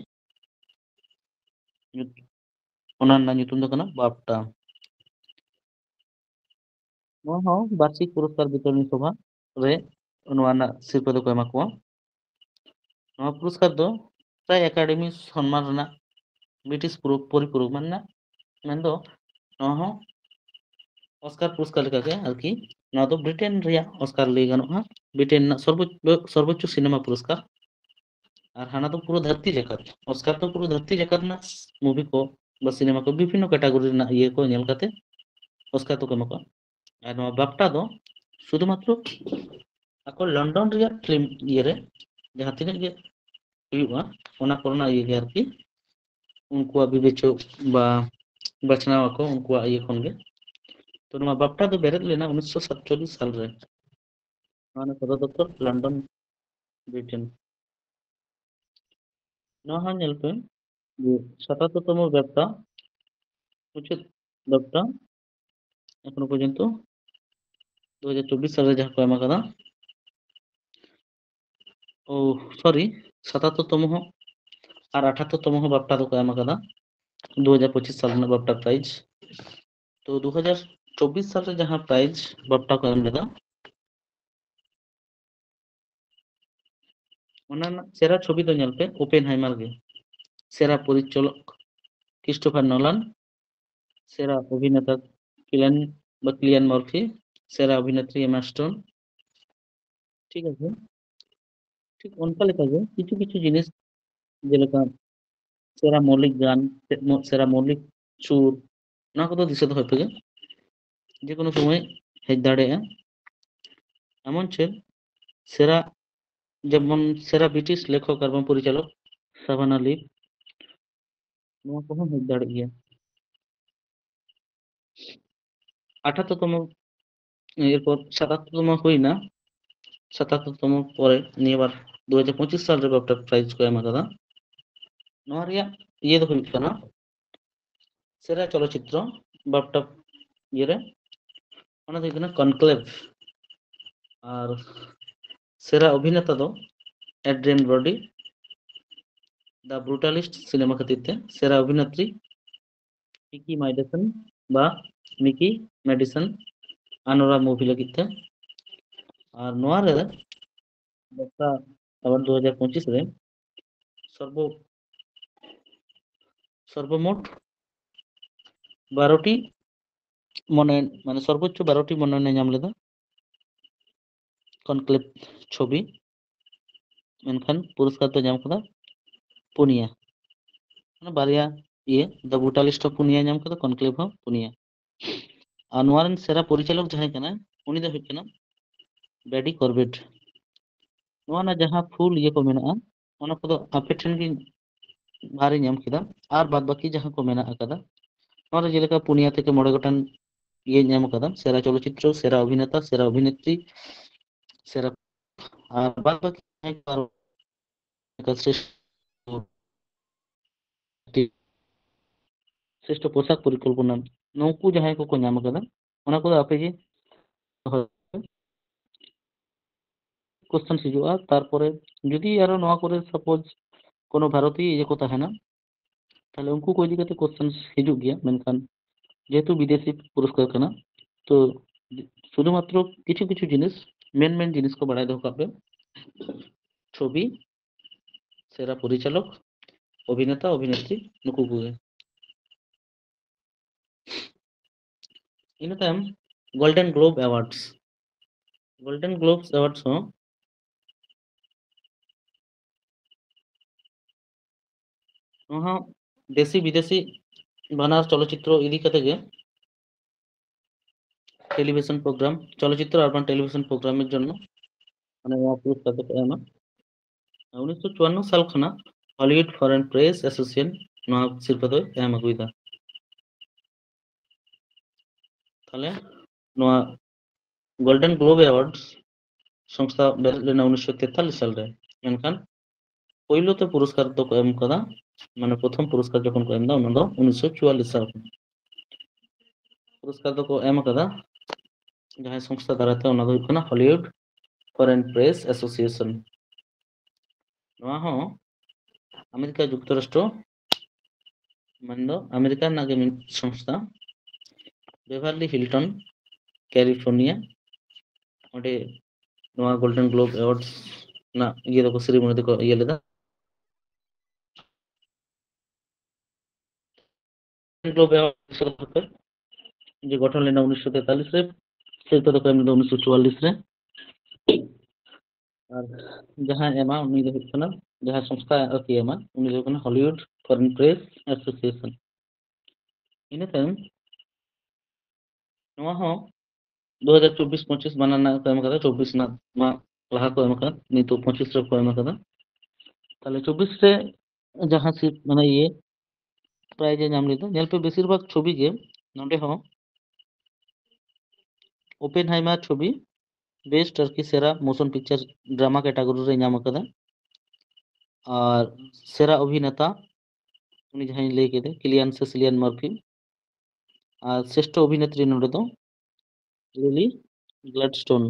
ओना ना nyutum दो कना बाप्टा नोआ हो वार्षिक पुरस्कार वितरण सभा रे नोआ ना सिरपा दो को एमा को नोआ पुरस्कार दो प्राय एकेडमी सम्मान रना ब्रिटिश परिपूरक मानना मेन दो नोआ हो ऑस्कार पुरस्कार लेका के आरकी नोआ दो ब्रिटेन रिया ऑस्कार ले गनोहा ब्रिटेन ना सर्वोच्च सिनेमा पुरस्कार और हाना तो पूरा धरती जगत ऑस्कार तो पूरा धरती जगत ना मूवी को बस सिनेमा को विभिन्न कैटेगरी ना ये को नेल काते ऑस्कार तो कमको और नोआ बाप्टा दो शुधुमात्र ako लंडन रिया फिल्म ये रे जहां तिने गे हुआ ओना कोरोना ये गे आरकी उनको विवेचो बा बचनाव को उनको ये खन गे तो नोआ बाप्टा दो बेरेद लेना 1947 साल रे माने सदर दफ्तर लंडन ब्रिटेन नोआ हा नेल पे যে ৭৭তম ব্যাপটা উচিত ব্যাপটা এখনো পর্যন্ত 2024 সালে যাহা को एमा कदा ओ सॉरी 77तम और 78तम बाप्टा दो को एमा कदा 2025 साल में बाप्टा प्राइज तो 2024 साल रे जहां प्राइज बाप्टा को एम लेदा ओना सेरा छवि दो नेल पे ओपेनहाइमर गे सेरा परिचालक क्रिस्टोफार नोलान सेरा अभिनेता किलियन मर्फी सेरा अभिनेत्री एमा स्टोन ठीक আছে ঠিক অনকা লেখা যায় কিছু কিছু জিনিস যেলেকা সেরা মৌলিক গান সেরা মৌলিক সুর না কত দিশে তো হইপে যে কোনো সময় হেজ দাঁড়ায় এমন ছিল সেরা যেমন সেরা ব্রিটিশ লেখক এবং পরিচালক সাভানা লিভ নয়া কখন হেজ দাঁড়ায় গিয়া ৭৮তম এরপর ৭৭তম হই না ৭৭তম পরে নিয়ে আবার 2025 সাল রে একটা প্রাইজ को एम कदा नोआ रिया ये दो हुई कना सेरा चलचित्र बाप्टा ये रे ओना दो कना कनक्लेव और सेरा अभिनेता दो एड्रियन ब्रॉडी द ब्रूटालिस्ट सिनेमा खातिर ते सेरा अभिनेत्री मिकी मैडिसन बा मिकी मेडिसन अनोरा मूवी लगित थे और नोआ रे बाप्टा আবার 2025 রে সর্বমোট 12টি মনোনয়ন মানে সর্বোচ্চ 12টি মনোনয়ন ñam লেদা কনক্লেভ ছবি মেনখান পুরস্কার তো ñam কদা পুনিয়া মানে বারিয়া ইয়ে द ब्रूटालिस्ट पुनिया ñam कदा कनक्लेव हो पुनिया আর নোয়ারেন সেরা পরিচালক যাহাই কানা উনি দো হইছে না বেডি করবেট নোয়া না যাহা ফুল ইয়ে को মেনা ওনা কদो আপে ठेन की भारी ñam किदा আর বাদ বাকি যাহা को মেনা আকাদা নোয়া যেলেকা পুনিয়া থেকে মড়ে গটান ये ñam कदा সেরা চলচ্চিত্র সেরা অভিনেতা সেরা অভিনেত্রী সেরা আর বাদ বাকি শ্রেষ্ঠ শ্রেষ্ঠ পোশাক পরিকল্পনা নৌকু যাহাই को ñam कदा ওনা কদো আপে যে কোশ্চেন হিজুआ তারপরে যদি আরো নয়া করে সাপোজ কোনো ভারতীয় ইয়ে को তাহেনা তাহলে उनको को इदी कते কোশ্চেন হিজু গিয়া মেনখান যেহেতু বিদেশি পুরস্কার কানা তো শুধুমাত্র কিছু কিছু জিনিস মেন জিনিস को বাড়াই দেওয়া হবে ছবি সেরা পরিচালক, অভিনেতা, অভিনেত্রী নুকু কোগে। ᱤᱱᱟᱹ ᱛᱟᱭᱚᱢ ᱜᱳল্ᱰᱮᱱ ᱜᱞᱳᱵ ᱮᱣᱟর্ডস। ᱜᱳल्डन ग्लोब्स एवार्ड्स ᱦᱚᱸ ᱱᱚᱣᱟ ᱦᱚᱸ দেশি বিদেশি বানার চলচ্চিত্র ইদি কাতে গে টেলিভিশন প্রোগ্রাম চলচ্চিত্র আর টেলিভিশন প্রোগ্রামের জন্য মানে নওয়া পুরস্কার দᱚᱠᱚ ᱮᱢᱟ। 1954 সাল ᱠᱷᱚᱱᱟᱜ Hollywood foreign press association Nawa ᱥᱤᱨᱯᱟᱹ ᱫᱚᱭ ᱮᱢ ᱟᱹᱜᱩᱭᱮᱫᱟ। তাহলে নওয়া গোল্ডেন গ্লোব অ্যাওয়ার্ডস সংস্থা বেᱨᱮᱫ ᱞᱮᱱᱟ 1943 সাল ᱨᱮ। ᱢᱮᱱᱠᱷᱟᱱ ᱯᱳᱭᱞᱳ ᱛᱮ পুরস্কার দᱚᱠᱚ ᱮᱢ ᱠᱟᱫᱟ, মানে প্রথম পুরস্কার যখন কো এমদা ᱚᱱᱟ ᱫᱚ 1944 সাল। পুরস্কার দᱚᱠᱚ ᱮᱢ ᱠᱟᱫᱟ ᱡᱟᱦᱟᱸᱭ সংস্থা ᱫᱟᱨᱟᱭᱛᱮ ᱚᱱᱟ ᱫᱚ ᱦᱩᱭᱩᱜ ᱠᱟᱱᱟ হলিউড ফরেন প্রেস অ্যাসোসিয়েশন। ᱱᱚᱣᱟ ᱦᱚᱸ আমেরিকা যুক্তরাষ্ট্র ᱢᱮᱱᱫᱚ আমেরিকা ᱨᱮᱱᱟᱜ ᱜᱮ ᱢᱤᱫ সংস্থা বেভারলি হিলটন ক্যালিফোর্নিয়া ᱚᱸᱰᱮ ᱱᱚᱣᱟ গোল্ডেন গ্লোব অ্যাওয়ার্ডস ᱨᱮᱱᱟᱜ ইয়ে দᱚᱠᱚ সেরিমনি দᱚᱠᱚ ইয়ে ᱞᱮᱫᱟ। গ্লোব অ্যাওয়ার্ডস যে গঠন লেনা 1943 রে, ᱥᱤᱨᱯᱟᱹ ᱫᱚᱠᱚ ᱮᱢ ᱞᱮᱫᱟ 1944 ᱨᱮ। আর ᱡᱟᱦᱟᱸ ᱮᱢᱟ ᱩᱱᱤ ᱫᱚ ᱦᱩᱭᱩᱜ ᱠᱟᱱᱟ ᱡᱟᱦᱟᱸ সংস্থা ᱟᱨᱠᱤ ᱮᱢᱟ উনি ᱫᱚ ᱦᱩᱭᱩᱜ ᱠᱟᱱᱟ হলিউড ফরেন প্রেস অ্যাসোসিয়েশন। ᱤᱱᱟᱹ ᱛᱟᱭᱚᱢ ᱱᱚᱣᱟ ᱦᱚᱸ 2024-25 ᱵᱟᱱᱟᱨ ᱨᱮᱱᱟᱜ ᱠᱚ ᱮᱢ ᱠᱟᱫᱟ। 24 ᱨᱮᱱᱟᱜ ᱢᱟ ᱞᱟᱦᱟ ᱠᱚ ᱮᱢ ᱠᱟᱫᱟ, ᱱᱤᱛᱚᱜ 25 ᱨᱮᱠᱚ ᱮᱢ ᱠᱟᱫᱟ। তাহলে 24 রে ᱡᱟᱦᱟᱸ ᱥᱤᱴ মানে ইয়ে প্রাইজ এ ᱧᱟᱢ ᱞᱮᱫᱟ ᱧᱮᱞ ᱯᱮ বেশিরভাগ ছবি ᱜᱮ ᱱᱚᱰᱮ ᱦᱚᱸ ওপেনহাইমার ছবি বেস্ট আরকি সেরা মোশন পিকচার ড্রামা ক্যাটাগরি রে ᱧᱟᱢ ᱠᱟᱫᱟ। আর সেরা অভিনেতা উনি ᱡᱟᱦᱟᱸᱧ ᱞᱟᱹᱭ ᱠᱮᱫᱟ কিলিয়ান সেসিলিয়ান মার্ফি। আর শ্রেষ্ঠ অভিনেত্রী ᱱᱚᱰᱮ ᱫᱚ লিলি গ্ল্যাডস্টোন।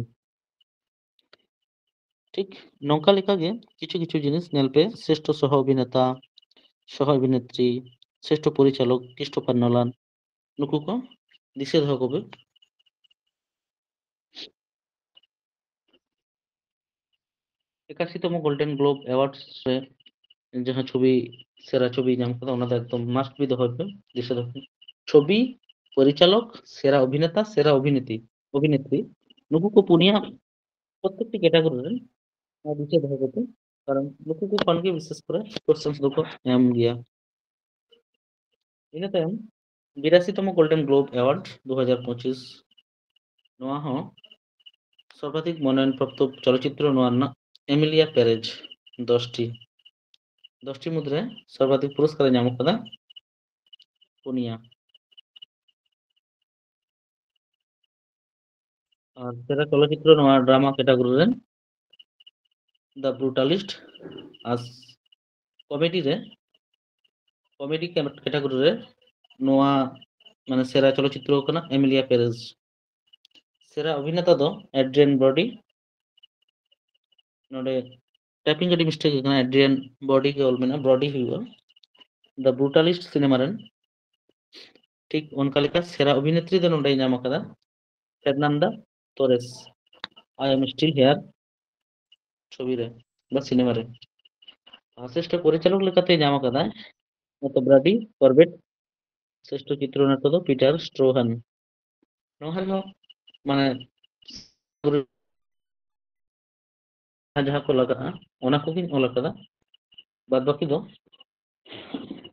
ঠিক নौका লেখাগে কিছু কিছু জিনিস ᱧᱮᱞ ᱯᱮ শ্রেষ্ঠ সহ অভিনেতা, সহ অভিনেত্রী, শ্রেষ্ঠ পরিচালক ক্রিস্টোফার নোলান ᱱᱩᱠᱩ ᱠᱚ ᱫᱤᱥᱟᱹ ᱫᱚᱦᱚ ᱠᱚᱵᱮ। 81তম গোল্ডেন গ্লোব অ্যাওয়ার্ডস রে ᱡᱟᱦᱟᱸ ছবি সেরা ছবি ᱧᱟᱢ ᱠᱟᱫᱟ ᱚᱱᱟ ᱫᱚ একদম মাস্ট বি দᱚᱦᱚᱭ ᱯᱮ, দিশা দᱚᱦᱚ ᱯᱮ। ছবি, পরিচালক, সেরা অভিনেতা, সেরা অভিনেত্রী নুকু কো পুনিয়া প্রত্যেকটি ক্যাটাগরি রে দিশা দᱚᱦᱚ ᱠᱚᱯᱮ, কারণ নুকু কো ᱠᱷᱚᱱ ᱜᱮ বিশেষ করে কোশ্চেন্স দᱚᱠᱚ এম ᱜᱮᱭᱟ। ᱤᱱᱟᱹ ᱛᱟᱭᱚᱢ 82তম গোল্ডেন গ্লোব অ্যাওয়ার্ড 2025 ᱱᱚᱣᱟ ᱦᱚᱸ সর্বাধিক মনোনয়নপ্রাপ্ত চলচ্চিত্র নোয়া ᱨᱮᱱᱟᱜ এমিলিয়া পেরেজ 10টি মুদ্রে সর্বাধিক পুরস্কার ᱧᱟᱢ ᱠᱟᱫᱟ পুনিয়া। আর সেরা চলচ্চিত্র নোয়া ড্রামা ক্যাটাগরি রে দ্য ব্রুটালিস্ট। আর কমেডি রে কমেডি ক্যাটাগরি রে নোয়া মানে সেরা চলচ্চিত্র ᱠᱟᱱᱟ এমিলিয়া পেরেজ। সেরা অভিনেতা ᱫᱚ এড্রিয়ান ব্রডি। ᱱᱚᱰᱮ ᱴᱟইᱯᱤᱝ ᱟᱹᱰᱤ ᱢᱤᱥᱴᱮᱠ ᱠᱟᱱᱟ, এড্রিয়ান ব্রডি ᱜᱮ ᱚᱞ ᱢᱮᱱᱟᱜᱼᱟ, ᱵᱨᱚᱰি ᱦᱩᱭᱩᱜᱼᱟ। দ্য ব্রুটালিস্ট সিনেমা রেন ঠিক ᱚᱱᱠᱟ ᱞᱮᱠᱟ সেরা অভিনেত্রী ᱫᱚ ᱱᱚᱰᱮ ᱧᱟᱢ ᱠᱟᱫᱟ Fernanda Torres I am still here ছবি রে বা সিনেমা রে। আর শ্রেষ্ঠ পরিচালক লেখাতে ᱧᱟᱢ ᱠᱟᱫᱟᱭ ᱢᱚᱛᱚ ব্রাডি করবেট। শ্রেষ্ঠ চিত্রনাট্য ᱫᱚ পিটার স্ট্রোহান। ᱱᱚᱣᱟ ᱦᱚᱸ মানে ᱡᱟᱦᱟᱸ ᱠᱚ ᱞᱟᱜᱟᱜᱼᱟ ᱚᱱᱟ ᱠᱚᱜᱮᱧ ᱚᱞ ᱟᱠᱟᱫᱟ, ᱵᱟᱫ ᱵᱟᱹᱠᱤ ᱫᱚ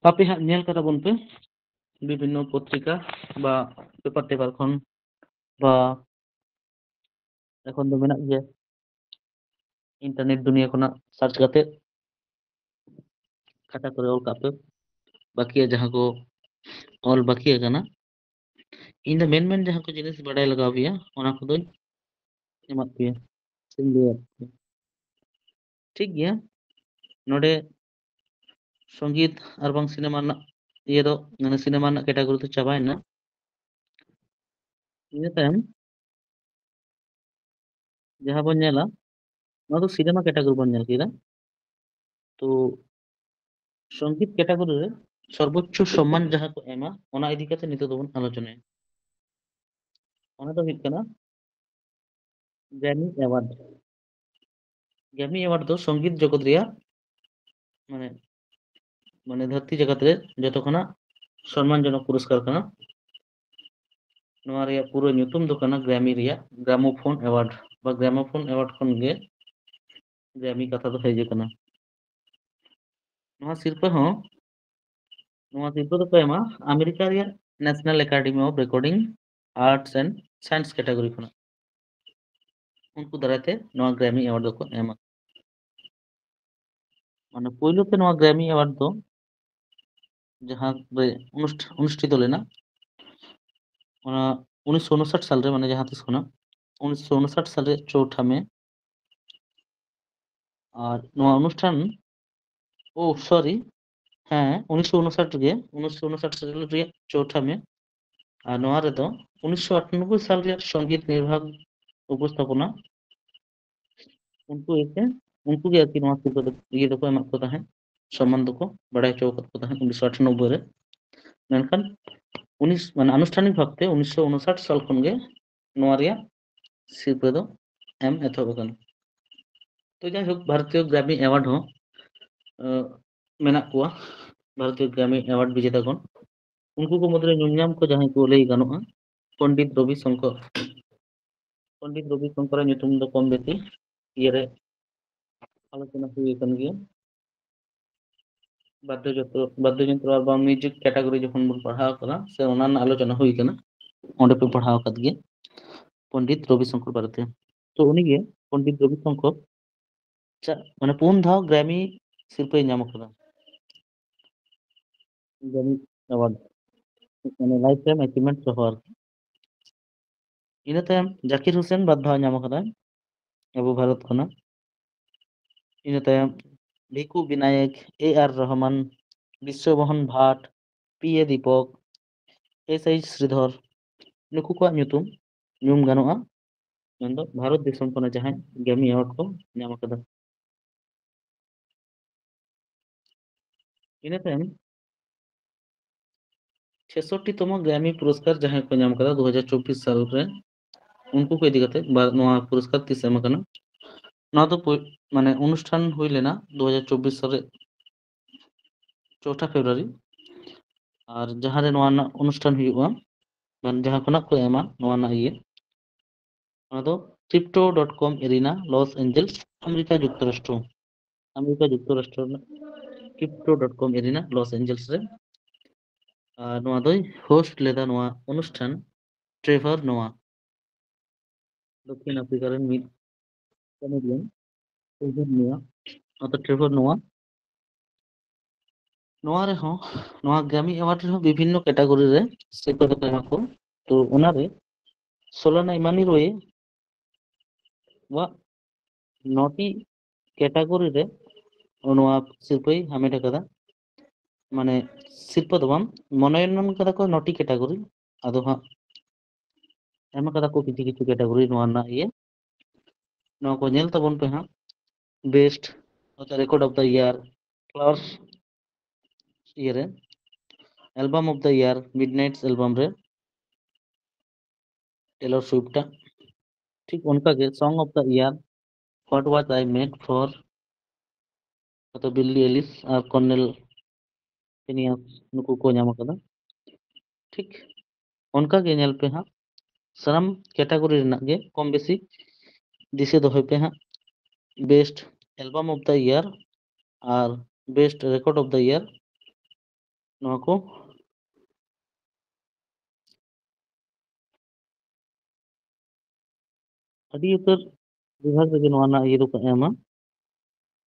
ᱟᱯᱮ ᱦᱟᱸᱜ ᱧᱮᱞ ᱠᱟᱫᱟ ᱵᱚᱱ ᱯᱮ বিভিন্ন পত্রিকা বা পেপার টেপার খন বা এখন তো মেনাᱜ ᱜᱮᱭᱟ ইন্টারনেট দুনিয়া ᱠᱷᱚᱱᱟᱜ সার্চ ᱠᱟᱛᱮ খাতা করে ᱚᱞ ᱠᱟᱜ ᱯᱮ ᱵᱟᱹᱠᱤᱭᱟᱜ ᱡᱟᱦᱟᱸ ᱠᱚ ᱚᱞ ᱵᱟᱹᱠᱤ ᱟᱠᱟᱱᱟ ᱤᱧ ᱫᱚ ᱢᱮᱱ ᱡᱟᱦᱟᱸ ᱠᱚ ᱡᱤᱱᱤᱥ ᱵᱟᱰᱟᱭ ᱞᱟᱜᱟᱣ ᱯᱮᱭᱟ ᱚᱱᱟ ᱠᱚᱫᱚᱧ ᱮᱢᱟᱫ ᱯᱮᱭᱟ ᱥᱮᱧ ᱞᱟᱹᱭᱟᱫ ᱯᱮᱭᱟ। ᱴᱷᱤᱠ ᱜᱮᱭᱟ, ᱱᱚᱰᱮ সঙ্গীত আর বাং সিনেমা ᱨᱮᱱᱟᱜ ইয়ে ᱫᱚ মানে সিনেমা ᱨᱮᱱᱟᱜ ক্যাটাগরি ᱫᱚ ᱪᱟᱵᱟᱭᱮᱱᱟ। ᱤᱱᱟᱹ ᱛᱟᱭᱚᱢ ᱡᱟᱦᱟᱸ ᱵᱚᱱ ᱧᱮᱞᱟ ᱱᱚᱣᱟ ᱫᱚ সিনেমা ক্যাটাগরি বন ᱧᱮᱞ ᱠᱮᱫᱟ। তো সঙ্গীত ক্যাটাগরি রে সর্বোচ্চ সম্মান যাহা কো এমা ᱚᱱᱟ ᱤᱫᱤ ᱠᱟᱛᱮ ᱱᱤᱛᱚᱜ ᱫᱚᱵᱚᱱ ᱟᱞᱳᱪᱚᱱᱟᱭᱟ। ᱚᱱᱟ ᱫᱚ ᱦᱩᱭᱩᱜ ᱠᱟᱱᱟ গ্র্যামি অ্যাওয়ার্ড। গ্র্যামি অ্যাওয়ার্ড ᱫᱚ সঙ্গীত জগৎ ᱨᱮᱭᱟᱜ ᱢᱟᱱᱮ ᱢᱟᱱᱮ ᱫᱷᱟᱹᱨᱛᱤ ᱡᱟᱠᱟᱛ ᱨᱮ ᱡᱚᱛᱚ ᱠᱷᱚᱱᱟᱜ ᱥᱚᱱᱢᱟᱱᱡᱚᱱᱚᱠ ᱯᱩᱨᱚᱥᱠᱟর ᱠᱟᱱᱟ। ᱱᱚᱣᱟ ᱨᱮᱭᱟᱜ ᱯᱩᱨᱟᱹ ᱧᱩᱛᱩᱢ ᱫᱚ ᱠᱟᱱᱟ গ্র্যামি ᱨᱮᱭᱟᱜ গ্রামোফোন অ্যাওয়ার্ড বা গ্রামোফোন অ্যাওয়ার্ড ᱠᱷᱚᱱ ᱜᱮ গ্র্যামি ᱠᱟᱛᱷᱟ ᱫᱚ ᱦᱮᱡ ᱟᱠᱟᱱᱟ। ᱱᱚᱣᱟ ᱥᱤᱨᱯᱟᱹ ᱦᱚᱸ ᱱᱚᱣᱟ ᱥᱤᱨᱯᱟᱹ ᱫᱚᱠᱚ ᱮᱢᱟ ᱟᱢᱮᱨᱤᱠᱟ ᱨᱮᱭᱟᱜ national academy of recording arts and science category ᱠᱷᱚᱱᱟᱜ ᱩᱱᱠᱩ ᱫᱟᱨᱟᱭᱛᱮ ᱱᱚᱣᱟ গ্র্যামি অ্যাওয়ার্ড ᱫᱚᱠᱚ ᱮᱢᱟ। মানে পৈলোতে ᱱᱚᱣᱟ গ্র্যামি অ্যাওয়ার্ড ᱫᱚ ᱡᱟᱦᱟᱸ ᱨᱮ অনুষ্ঠিত লেনা ᱚᱱᱟ 1959 সালে মানে ᱡᱟᱦᱟᱸ ᱛᱤᱥ ᱠᱷᱚᱱᱟᱜ 1959 সালে 4 মে আর ᱱᱚᱣᱟ অনুষ্ঠান ও সরি হ্যাঁ 1959 ᱨᱮᱜᱮ 1959 সাল ᱨᱮᱭᱟᱜ 4 মে আর ᱱᱚᱣᱟ ᱨᱮᱫᱚ 1998 সাল ᱨᱮᱭᱟᱜ সঙ্গীত নির্বাহক উপস্থাপনা ᱩᱱᱠᱩ ᱜᱮ ᱟᱨᱠᱤ ᱱᱚᱣᱟ ᱥᱤᱨᱯᱟᱹ ᱫᱚ ᱤᱭᱟᱹ ᱫᱚᱠᱚ ᱮᱢᱟᱜ ᱠᱚ ᱛᱟᱦᱮᱸᱫ ᱥᱚᱢᱢᱟᱱ ᱫᱚᱠᱚ ᱵᱟᱲᱟᱭ ᱦᱚᱪᱚ ᱟᱠᱟᱫ ᱠᱚ ᱛᱟᱦᱮᱸᱫ 1998 ᱨᱮ ᱢᱮᱱᱠᱷᱟन 19 মানে আনুষ্ঠানিক ভাবে 1959 সাল ᱠᱷᱚᱱ ᱜᱮ ᱱᱚᱣᱟ ᱨᱮᱭᱟᱜ ᱥᱤᱨᱯᱟᱹ ᱫᱚ ᱮᱢ ᱮᱛᱚᱦᱚᱵ ᱟᱠᱟᱱᱟ। ᱛᱚ ᱡᱟᱭᱦᱳᱠ ᱵᱷᱟᱨᱚᱛᱤᱭᱚ গ্র্যামি অ্যাওয়ার্ড ᱦᱚᱸ ᱢᱮᱱᱟᱜ ᱠᱚᱣᱟ ᱵᱷᱟᱨᱚᱛᱤᱭᱚ গ্র্যামি অ্যাওয়ার্ড বিজেতাগণ उनको को मुद्रे ᱧᱩᱢᱧᱟᱢ ᱠᱚ ᱡᱟᱦᱟᱸᱭ ᱠᱚ ᱞᱟᱹᱭ ᱜᱟᱱᱚᱜᱼᱟ ᱯᱚᱱᱰᱤᱛ ᱨᱚᱵᱤ ᱥᱚᱝᱠᱚᱨ ᱯᱚᱱᱰᱤᱛ ᱨᱚᱵᱤ ᱥᱚᱝᱠᱚᱨᱟᱜ ᱧᱩᱛᱩᱢ ᱫᱚ ᱠᱚᱢ ᱵᱮᱥᱤ ᱤᱭᱟᱹᱨᱮ আলোচনা ᱦᱩᱭ ᱟᱠᱟᱱ ᱜᱮᱭᱟ বাদ্যযন্ত্র আর বা মিউজিক ক্যাটাগরি যখন বন পড়াও করা সে ওনার আলোচনা হুই কানা ওঁডে পে পড়াও কাদ গিয়ে পণ্ডিত রবি শঙ্কর ভারতী তো উনি গিয়ে পণ্ডিত রবি শঙ্কর মানে 5 ধাও গ্র্যামি শিল্পে ᱧᱟᱢ ᱟᱠᱟᱫᱟ গ্র্যামি অ্যাওয়ার্ড মানে লাইফ টাইম অ্যাচিভমেন্ট সহ আর কি। ᱤᱱᱟᱹ ᱛᱟᱭᱚᱢ জাকির হোসেন 2 ধাও ᱧᱟᱢ ᱟᱠᱟᱫᱟᱭ ᱟᱵᱚ ᱵᱷᱟᱨᱚᱛ ᱠᱷᱚᱱᱟᱜ। ᱤᱱᱟᱹ ᱛᱟᱭᱚᱢ Vikku Vinayak A R Rahman Vishwamohan Bhatt P A Deepak S H Sridhar ᱱᱩᱠᱩ ᱠᱚᱣᱟᱜ ᱧᱩᱛᱩᱢ ᱧᱩᱢ ᱜᱟᱱᱚᱜᱼᱟ ᱢᱮᱱᱫᱚ ᱵᱷᱟᱨᱚᱛ ᱫᱤᱥᱚᱢ ᱠᱷᱚᱱᱟᱜ ᱡᱟᱦᱟᱸᱭ ᱜᱨᱮᱢᱤ ᱮᱣᱟর্ড ᱠᱚ ᱧᱟᱢ ᱟᱠᱟᱫᱟ। ᱤᱱᱟᱹ ᱛᱟᱭᱚᱢ 66 তম গ্র্যামি পুরস্কার ᱡᱟᱦᱟᱸᱭ ᱠᱚ ᱧᱟᱢ ᱟᱠᱟᱫᱟ 2024 সাল ᱨᱮ उनको को इदी करते नोआ पुरस्कार तीस एम आकाना नोआ दो माने अनुष्ठान हुई लेना 2024 साल रे 4 ফেব্রুয়ারি আর जहां रे नोआ ना अनुष्ठान हुआ मान जहां खना को एमा नोआ ना इए नोआ दो crypto.com arena Los Angeles America যুক্তরাষ্ট্র crypto.com एरिना लॉस एंजल्स रे नोआ दोई होस्ट लेदा नोआ अनुष्ठान ट्रेवर नोआ दक्षिण अफ्रीका रे मिड कमेडियन ट्रेवर नोआ ट्रेवर नोआ नोआ रे हों नोआ ग्रैमी अवार्ड रे विभिन्न कैटेगरी रे सिरपा दो एमा को तो ओना रे सोलाना इमानी रोए वा नोटी कैटेगरी रे नोआ सिरपई हामेट कदा माने सिरपा दो बाम मनोनयन कदा को नोटी कैटेगरी आदो हा एमा कदा को किछि किछि कैटेगरी नोआ ना ये नोआ को नेल तबन पे हा best record of the year flowers year album of the year Midnights album रे टेलर स्विफ्ट ठीक उनका के song of the year what was I made for तो बिल्ली एलिस और कॉर्नेल फिनियस नुकु को ᱧᱟᱢ ᱟᱠᱟᱫᱟ ठीक उनका के नेल पे हां साराम कैटेगरी रनक गे कम बेसी दिसे दोहय पे हां best album of the year और best record of the year नोआ को अभी उतर विभाग रे नोआ ना ये को एमा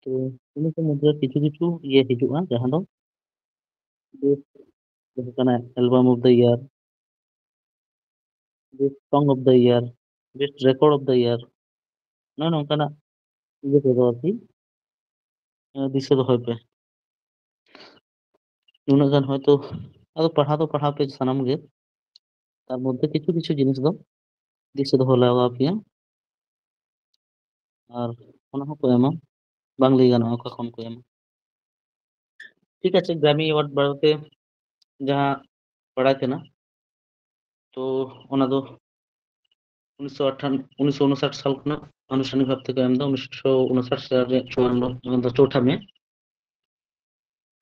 तो इन को मुद्रा किछु किछु ये हिजुआ जहां दो best album of the year best song of the year best record of the year ना नोंकाना ये तो आरती दिसे दोहय पे नुना गान হয়তো আদো পড়াও पे সানাম গে তার মধ্যে কিছু কিছু জিনিস দাও দিশে দোহ লাগা পিয়া আর ওনা হকো এমা বাংলা গান অকা কম কো এমা ঠিক আছে গ্র্যামি অ্যাওয়ার্ড বারতে যাহা পড়া কেনা তো ওনা দো 1958 সাল খনা আনুষ্ঠানিক ভাব থেকে এমদা 1959 সালে 54 চৌঠা মে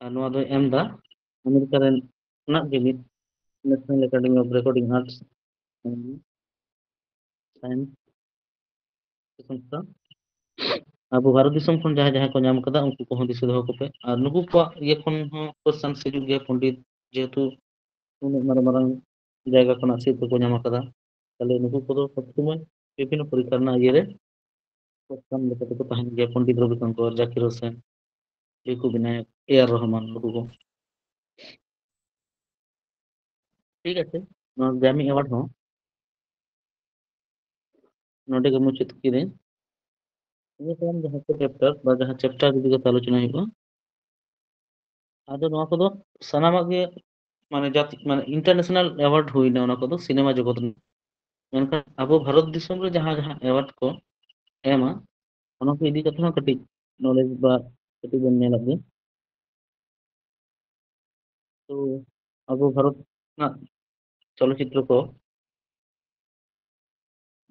ᱟᱨ ᱱᱚᱣᱟ ᱫᱚᱭ ᱮᱢ ᱮᱫᱟ ᱟᱢᱮᱨᱤᱠᱟ ᱨᱮᱱᱟᱜ ᱜᱮ ᱢᱤᱫ national academy of recording arts science ᱥᱚᱝᱥᱛᱷᱟ ᱟᱵᱚ ᱵᱷᱟᱨᱚᱛ ᱫᱤᱥᱚᱢ ᱠᱷᱚᱱ ᱡᱟᱦᱟᱸᱭ ᱡᱟᱦᱟᱸᱭ ᱠᱚ ᱧᱟᱢ ᱠᱟᱫᱟ ᱩᱱᱠᱩ ᱠᱚᱦᱚᱸ ᱫᱤᱥᱟᱹ ᱫᱚᱦᱚ ᱠᱚᱯᱮ ᱟᱨ ᱱᱩᱠᱩ ᱠᱚᱣᱟᱜ ᱤᱭᱟᱹ ᱠᱷᱚᱱ ᱦᱚᱸ ᱠᱚᱥᱪᱟᱱ ᱦᱤᱡᱩᱜ ᱜᱮᱭᱟ ᱯᱚᱱᱰᱤᱛ ᱡᱮᱦᱮᱛᱩ ᱩᱱᱟᱹᱜ ᱢᱟᱨᱟᱝ ᱢᱟᱨᱟᱝ ᱡᱟᱭᱜᱟ ᱠᱷᱚᱱᱟᱜ ᱥᱤᱨᱯᱟᱹ ᱠᱚ ᱧᱟᱢ ᱟᱠᱟᱫᱟ ᱛᱟᱦᱞᱮ ᱱᱩᱠᱩ ᱠᱚᱫᱚ ᱥᱚᱵ ᱥᱚᱢᱚᱭ ᱵᱤᱵᱷᱤᱱᱱᱚ ᱯᱚᱨᱤᱠᱷᱟ ᱨᱮᱱᱟᱜ ᱤᱭᱟᱹᱨᱮ ᱠᱚᱥᱪᱟᱱ ᱞᱮᱠᱟ ᱛᱮᱠᱚ ᱛᱟᱦᱮᱱ ᱜᱮᱭᱟ ᱯᱚᱱᱰᱤᱛ ᱨᱚᱵᱤ ᱥᱚᱝᱠᱚᱨ ᱡᱟᱠᱤᱨ হোসেন ᱵᱤᱠᱩ ᱵᱤᱱᱟᱭᱚᱠ এ আর রহমান ᱱᱩᱠᱩ ᱠᱚ ᱴᱷᱤক আছে ᱱᱚᱣᱟ ᱜᱨᱟᱢᱤ ᱮᱣᱟর্ড ᱦᱚᱸ ᱱᱚᱰᱮ ᱜᱮ ᱢᱩᱪᱟᱹᱫ ᱠᱤᱫᱟᱹᱧ ᱤᱱᱟᱹ ᱛᱟᱭᱚᱢ ᱡᱟᱦᱟᱸ ᱠᱚ ᱪᱮᱯᱴᱟᱨ ᱵᱟ ᱡᱟᱦᱟᱸ ᱪᱮᱯᱴᱟᱨ ᱤᱫᱤ ᱠᱟᱛᱮ ᱟᱞᱳᱪᱚᱱᱟ ᱦᱩᱭᱩᱜᱼᱟ ᱟᱫᱚ ᱱᱚᱣᱟ ᱠᱚᱫᱚ ᱥᱟᱱᱟᱢᱟᱜ ᱜᱮ মানে জাতি মানে ইন্টারন্যাশনাল অ্যাওয়ার্ড ᱦᱩᱭᱱᱟ ᱚᱱᱟ ᱠᱚᱫᱚ ᱥᱤᱱᱮᱢᱟ ᱡᱚᱜᱚᱛ ᱨᱮᱱᱟᱜ ᱢᱮᱱᱠᱷᱟᱱ ᱟᱵᱚ ᱵᱷᱟᱨᱚᱛ ᱫᱤᱥᱚᱢ ᱨᱮ ᱡᱟᱦᱟᱸ ᱡᱟᱦᱟᱸ ᱮᱣᱟর্ড ᱠᱚ ᱮᱢᱟ ᱚᱱᱟ ᱠᱚ ᱤᱫᱤ ᱠᱟᱛᱮ ᱦᱚᱸ ᱠᱟᱹᱴᱤᱡ ᱱᱚᱞᱮᱡᱽ ᱵᱟ ᱠᱟᱹᱴᱤᱡ ᱵᱚᱱ ᱧᱮᱞ ᱟᱜᱮ ᱛᱚ ᱟᱵᱚ ᱵᱷᱟᱨᱚᱛ ᱨᱮᱱᱟᱜ চলচ্চিত্র ᱠᱚ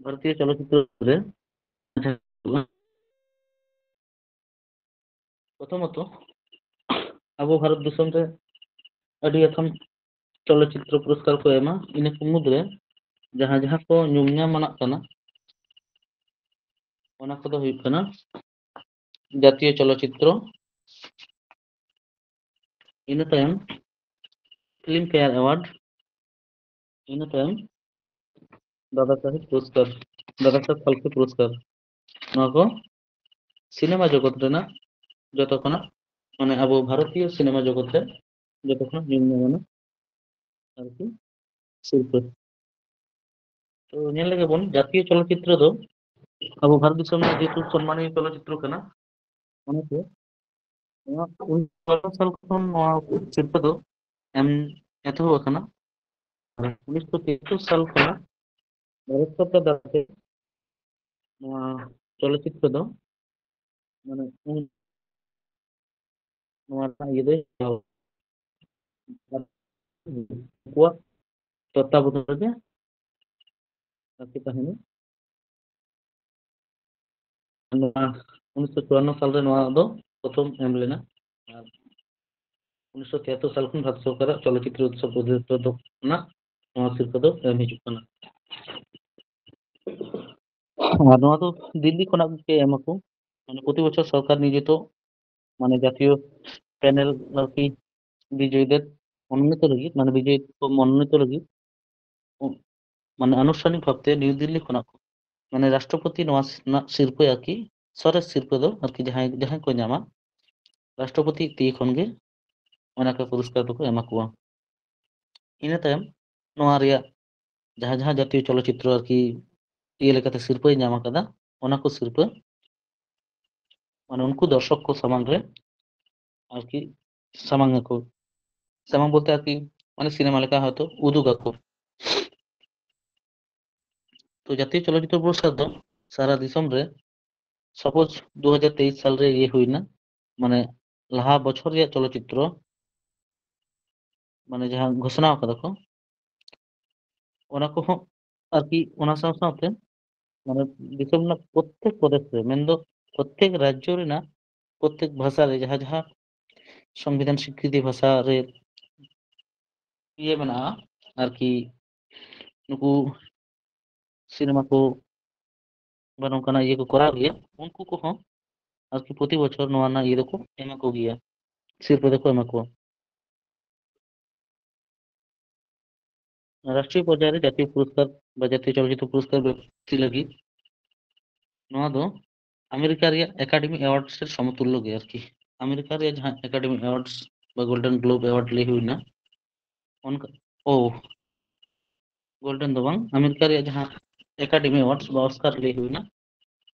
ভারতীয় চলচ্চিত্র রে প্রথমত ᱟᱵᱚ ᱵᱷᱟᱨᱚᱛ ᱫᱤᱥᱚᱢ ᱨᱮ ᱟᱹᱰᱤ ᱟᱛᱷᱟᱢ চলচ্চিত্র পুরস্কার ᱠᱚ ᱮᱢᱟ ᱤᱱᱟᱹ ᱠᱚ ᱢᱩᱫᱽᱨᱮ ᱡᱟᱦᱟᱸ ᱡᱟᱦᱟᱸ ᱠᱚ ᱧᱩᱢ ᱧᱟᱢᱟᱱᱟᱜ ᱠᱟᱱᱟ ᱚᱱᱟ ᱠᱚᱫᱚ ᱦᱩᱭᱩᱜ ᱠᱟᱱᱟ জাতীয় চলচ্চিত্র ᱤᱱᱟᱹ ᱛᱟᱭᱚᱢ ফিল্ম ফেয়ার অ্যাওয়ার্ড ᱤᱱᱟᱹ ᱛᱟᱭᱚᱢ দাদা সাহেব পুরস্কার দাদা সাহেব ফালকে পুরস্কার ᱱᱚᱣᱟ ᱠᱚ সিনেমা জগৎ ᱨᱮᱱᱟᱜ ᱡᱚᱛᱚ ᱠᱷᱚᱱᱟᱜ মানে ᱟᱵᱚ ᱵᱷᱟᱨᱚᱛᱤᱭᱚ সিনেমা জগৎ ᱨᱮ ᱡᱚᱛᱚ ᱠᱷᱚᱱᱟᱜ ᱧᱩᱢ ᱧᱟᱢᱟᱱᱟᱜ ᱟᱨᱠᱤ ᱥᱤᱨᱯᱟᱹ ᱛᱚ ᱧᱮᱞ ᱞᱮᱜᱮ ᱵᱚᱱ ᱡᱟতীয় চলচ্চিত্র ᱫᱚ ᱟᱵᱚ ᱵᱷᱟরᱚᱛ ᱫᱤᱥᱚᱢ ᱨᱮᱱᱟᱜ ᱡᱮᱦᱮᱛᱩ ᱥᱚᱱᱢᱟᱱᱤᱭᱚ চলচ্চিত্র ᱠᱟᱱᱟ ᱚᱱᱟᱛᱮ ᱱᱚᱣᱟ 1912 ᱥᱟᱞ ᱠᱷᱚᱱ ᱱᱚᱣᱟ ᱥᱤᱨᱯᱟᱹ ᱫᱚ ᱮᱢ ᱮᱛᱚᱦᱚᱵ ᱟᱠᱟᱱᱟ ᱟᱨ 1973 ᱥᱟᱞ ᱠᱷᱚᱱᱟᱜ ᱵᱷᱟᱨᱚᱛ ᱥᱚᱨᱠᱟর দ্বারা ᱱᱚᱣᱟ চলচ্চিত্র ᱫᱚ মানে ᱱᱚᱣᱟ ᱨᱮᱱᱟᱜ ᱤᱭᱟᱹ ᱫᱚᱭ ᱩᱱᱠᱩᱣᱟᱜ ᱛᱚᱛᱛᱟᱵᱚধান ᱨᱮᱜᱮ ᱟᱨᱠᱤ ᱛᱟᱦᱮᱱᱟ ᱱᱚᱣᱟ 1954 সালে নওয়া ᱫᱚ প্রথম এম লেনা আর 1973 সাল ᱠᱷᱚᱱ ᱵᱷᱟᱨᱚᱛ ᱥᱚᱨᱠᱟᱨᱟᱜ চলচ্চিত্র উৎসব অধিদপ্তর ᱠᱷᱚᱱᱟᱜ ᱱᱚᱣᱟ ᱥᱤᱨᱯᱟᱹ ᱫᱚ ᱮᱢ ᱦᱤᱡᱩᱜ ᱠᱟᱱᱟ আর নওয়া ᱫᱚ দিল্লি ᱠᱷᱚᱱᱟᱜ ᱜᱮ এমাকᱚ মানে প্রতি বছর সরকার নিয়োজিত মানে জাতীয় প্যানেল আরকি বিজয়ীদের মনোনীত লাᱹᱜᱤᱫ মানে বিজয়ী ᱠᱚ মনোনীত লᱟᱹᱜᱤᱫ মানে আনুষ্ঠানিক ভাবতে নিউ দিল্লি ᱠᱷᱚᱱᱟᱜ মানে রাষ্ট্রপতি নওয়া ᱨᱮᱱᱟᱜ ᱥᱤᱨᱯᱟᱹ ᱟᱨᱠᱤ ᱥᱚᱨᱮᱥ ᱥᱤᱨᱯᱟᱹ ᱫᱚ ᱟᱨᱠᱤ ᱡᱟᱦᱟᱸᱭ ᱡᱟᱦᱟᱸᱭ ᱠᱚ ᱧᱟᱢᱟ ᱨᱟষ্ট্রপতি ᱛᱤ ᱠᱷᱚᱱ ᱜᱮ ᱚᱱᱟ ᱠᱚ পুরস্কার ᱫᱚᱠᱚ ᱮᱢᱟ ᱠᱚᱣᱟ ᱤᱱᱟᱹ ᱛᱟᱭᱚᱢ ᱱᱚᱣᱟ ᱨᱮᱭᱟᱜ ᱡᱟᱦᱟᱸ ᱡᱟᱦᱟᱸ ᱡᱟতীয় চলচ্চিত্র ᱟᱨᱠᱤ ᱤᱭᱟᱹ ᱞᱮᱠᱟᱛᱮ ᱥᱤᱨᱯᱟᱹᱭ ᱧᱟᱢ ᱟᱠᱟᱫᱟ ᱚᱱᱟ ᱠᱚ ᱥᱤᱨᱯᱟᱹ মানে উনকু দর্শক কো সামাং রে আরকি সামাং আকো সামাং বলতে আরকি মানে সিনেমা লেখা হয়তো উদুগ আকো তো জাতীয় চলচ্চিত্র পুরস্কার ᱫᱚ সারা দিসᱚᱢ রে সাপোজ 2023 সাল রে ইয়ে হুইনা মানে লাহা বছর ᱨᱮᱭᱟᱜ চলচ্চিত্র মানে jahan ঘোষণা akada ko ona kohon arki ona saw sawte মানে দিসᱚᱢ ᱨᱮᱱᱟᱜ প্রত্যেক প্রদেশ রে মেনদো প্রত্যেক রাজ্য রেᱱᱟᱜ প্রত্যেক ভাষা রে jahan jahan সংবিধান স্বীকৃতি ভাষা রে ইয়ে মেনাᱜᱼᱟ ᱟᱨᱠᱤ ᱱᱩᱠᱩ সিনেমা ᱠᱚ ᱵᱟ ᱱᱚᱝᱠᱟᱱᱟᱜ ᱤᱭᱟᱹ ᱠᱚ ᱠᱚᱨᱟᱣ ᱜᱮᱭᱟ ᱩᱱᱠᱩ ᱠᱚᱦᱚᱸ ᱟᱨᱠᱤ ᱯᱨᱚতি বছর ᱱᱚᱣᱟ ᱨᱮᱱᱟᱜ ᱤᱭᱟᱹ ᱫᱚᱠᱚ ᱮᱢᱟ ᱠᱚ ᱜᱮᱭᱟ ᱥᱤᱨᱯᱟᱹ ᱫᱚᱠᱚ ᱮᱢᱟ ᱠᱚᱣᱟ রাষ্ট্রীয় পর্যায়ে জাতীয় পুরস্কার বা জাতীয় চলচ্চিত্র পুরস্কার ব্যক্তি লাগি নওয়া ᱫᱚ আমেরিকা ᱨᱮᱭᱟᱜ একাডেমি অ্যাওয়ার্ডস এর সমতুল্য গে আরকি আমেরিকা ᱨᱮᱭᱟᱜ jahan একাডেমি অ্যাওয়ার্ডস বা গোল্ডেন গ্লোব অ্যাওয়ার্ড ᱞᱟᱹᱭ ᱦᱩᱭᱱᱟ ᱚᱱᱠᱟ ᱳ গোল্ডেন ᱫᱚ ᱵᱟᱝ আমেরিকা ᱨᱮᱭᱟᱜ jahan একাডেমি অ্যাওয়ার্ডস বা অস্কার ᱞᱟᱹᱭ ᱦᱩᱭᱱᱟ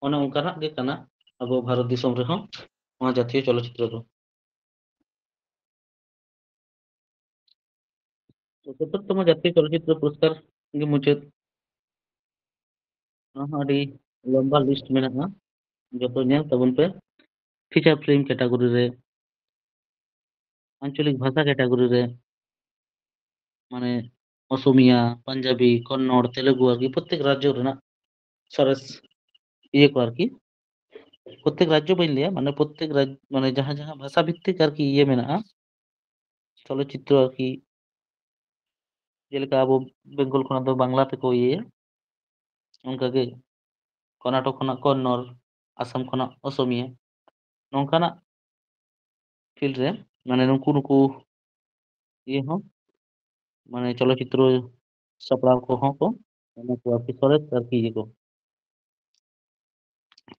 ᱚᱱᱮ ᱚᱱᱠᱟᱱᱟᱜ ᱜᱮ ᱠᱟᱱᱟ ᱟᱵᱚ ᱵᱷᱟᱨᱚᱛ ᱫᱤᱥᱚᱢ ᱨᱮᱦᱚᱸ ᱱᱚᱣᱟ জাতীয় চলচ্চিত্র ᱫᱚ তো ৭৪তম জাতীয় চলচ্চিত্র পুরস্কার ᱜᱮ ᱢᱩᱪᱟᱹᱫ ᱱᱚᱣᱟ ᱦᱚᱸ ᱟᱹᱰᱤ ᱞᱚᱢᱵᱟ ᱞᱤᱥᱴ ᱢᱮᱱᱟᱜᱼᱟ ᱡᱚᱛᱚ ᱧᱮᱞ ᱛᱟᱵᱚᱱ ᱯᱮ ফিচার ফিল্ম ক্যাটাগরি রে আঞ্চলিক ভাষা ক্যাটাগরি রে মানে অসমিয়া পাঞ্জাবি কন্নড় তেলেগু আরকি প্রত্যেক রাজ্য রেনাᱜ সরেস ইয়ে को আরকি প্রত্যেক রাজ্য বাইন লিয়া মানে প্রত্যেক রাজ্য মানে jahan jahan ভাষা ভিত্তিক আরকি ইয়ে মেনাᱜᱼᱟ চলচ্চিত্র আর কি যেলেকা আবো বেঙ্গল খᱚᱱᱟᱜ ᱫᱚ ᱵᱟᱝᱞᱟ ᱛᱮᱠᱚ ᱤᱭᱟᱹᱭᱟ ᱚᱱᱠᱟᱜᱮ ᱠᱚᱨᱱᱟᱴᱚᱠ ᱠᱷᱚᱱᱟᱜ ᱠᱚᱱᱱᱚᱲ আসাম খᱚᱱᱟᱜ অসমিয়া ᱱᱚᱝᱠᱟᱱᱟᱜ ফিল্ড রে মানে নুᱠᱩ ইয়ে হᱚᱸ মানে চলচ্চিত্র সাপড়াᱣ ᱠᱚᱦᱚᱸ ᱠᱚ ᱮᱢᱟ ᱠᱚᱣᱟ ᱟᱨᱠᱤ ᱥᱚᱨᱮᱥ ᱟᱨᱠᱤ ᱤᱭᱟᱹ ᱠᱚ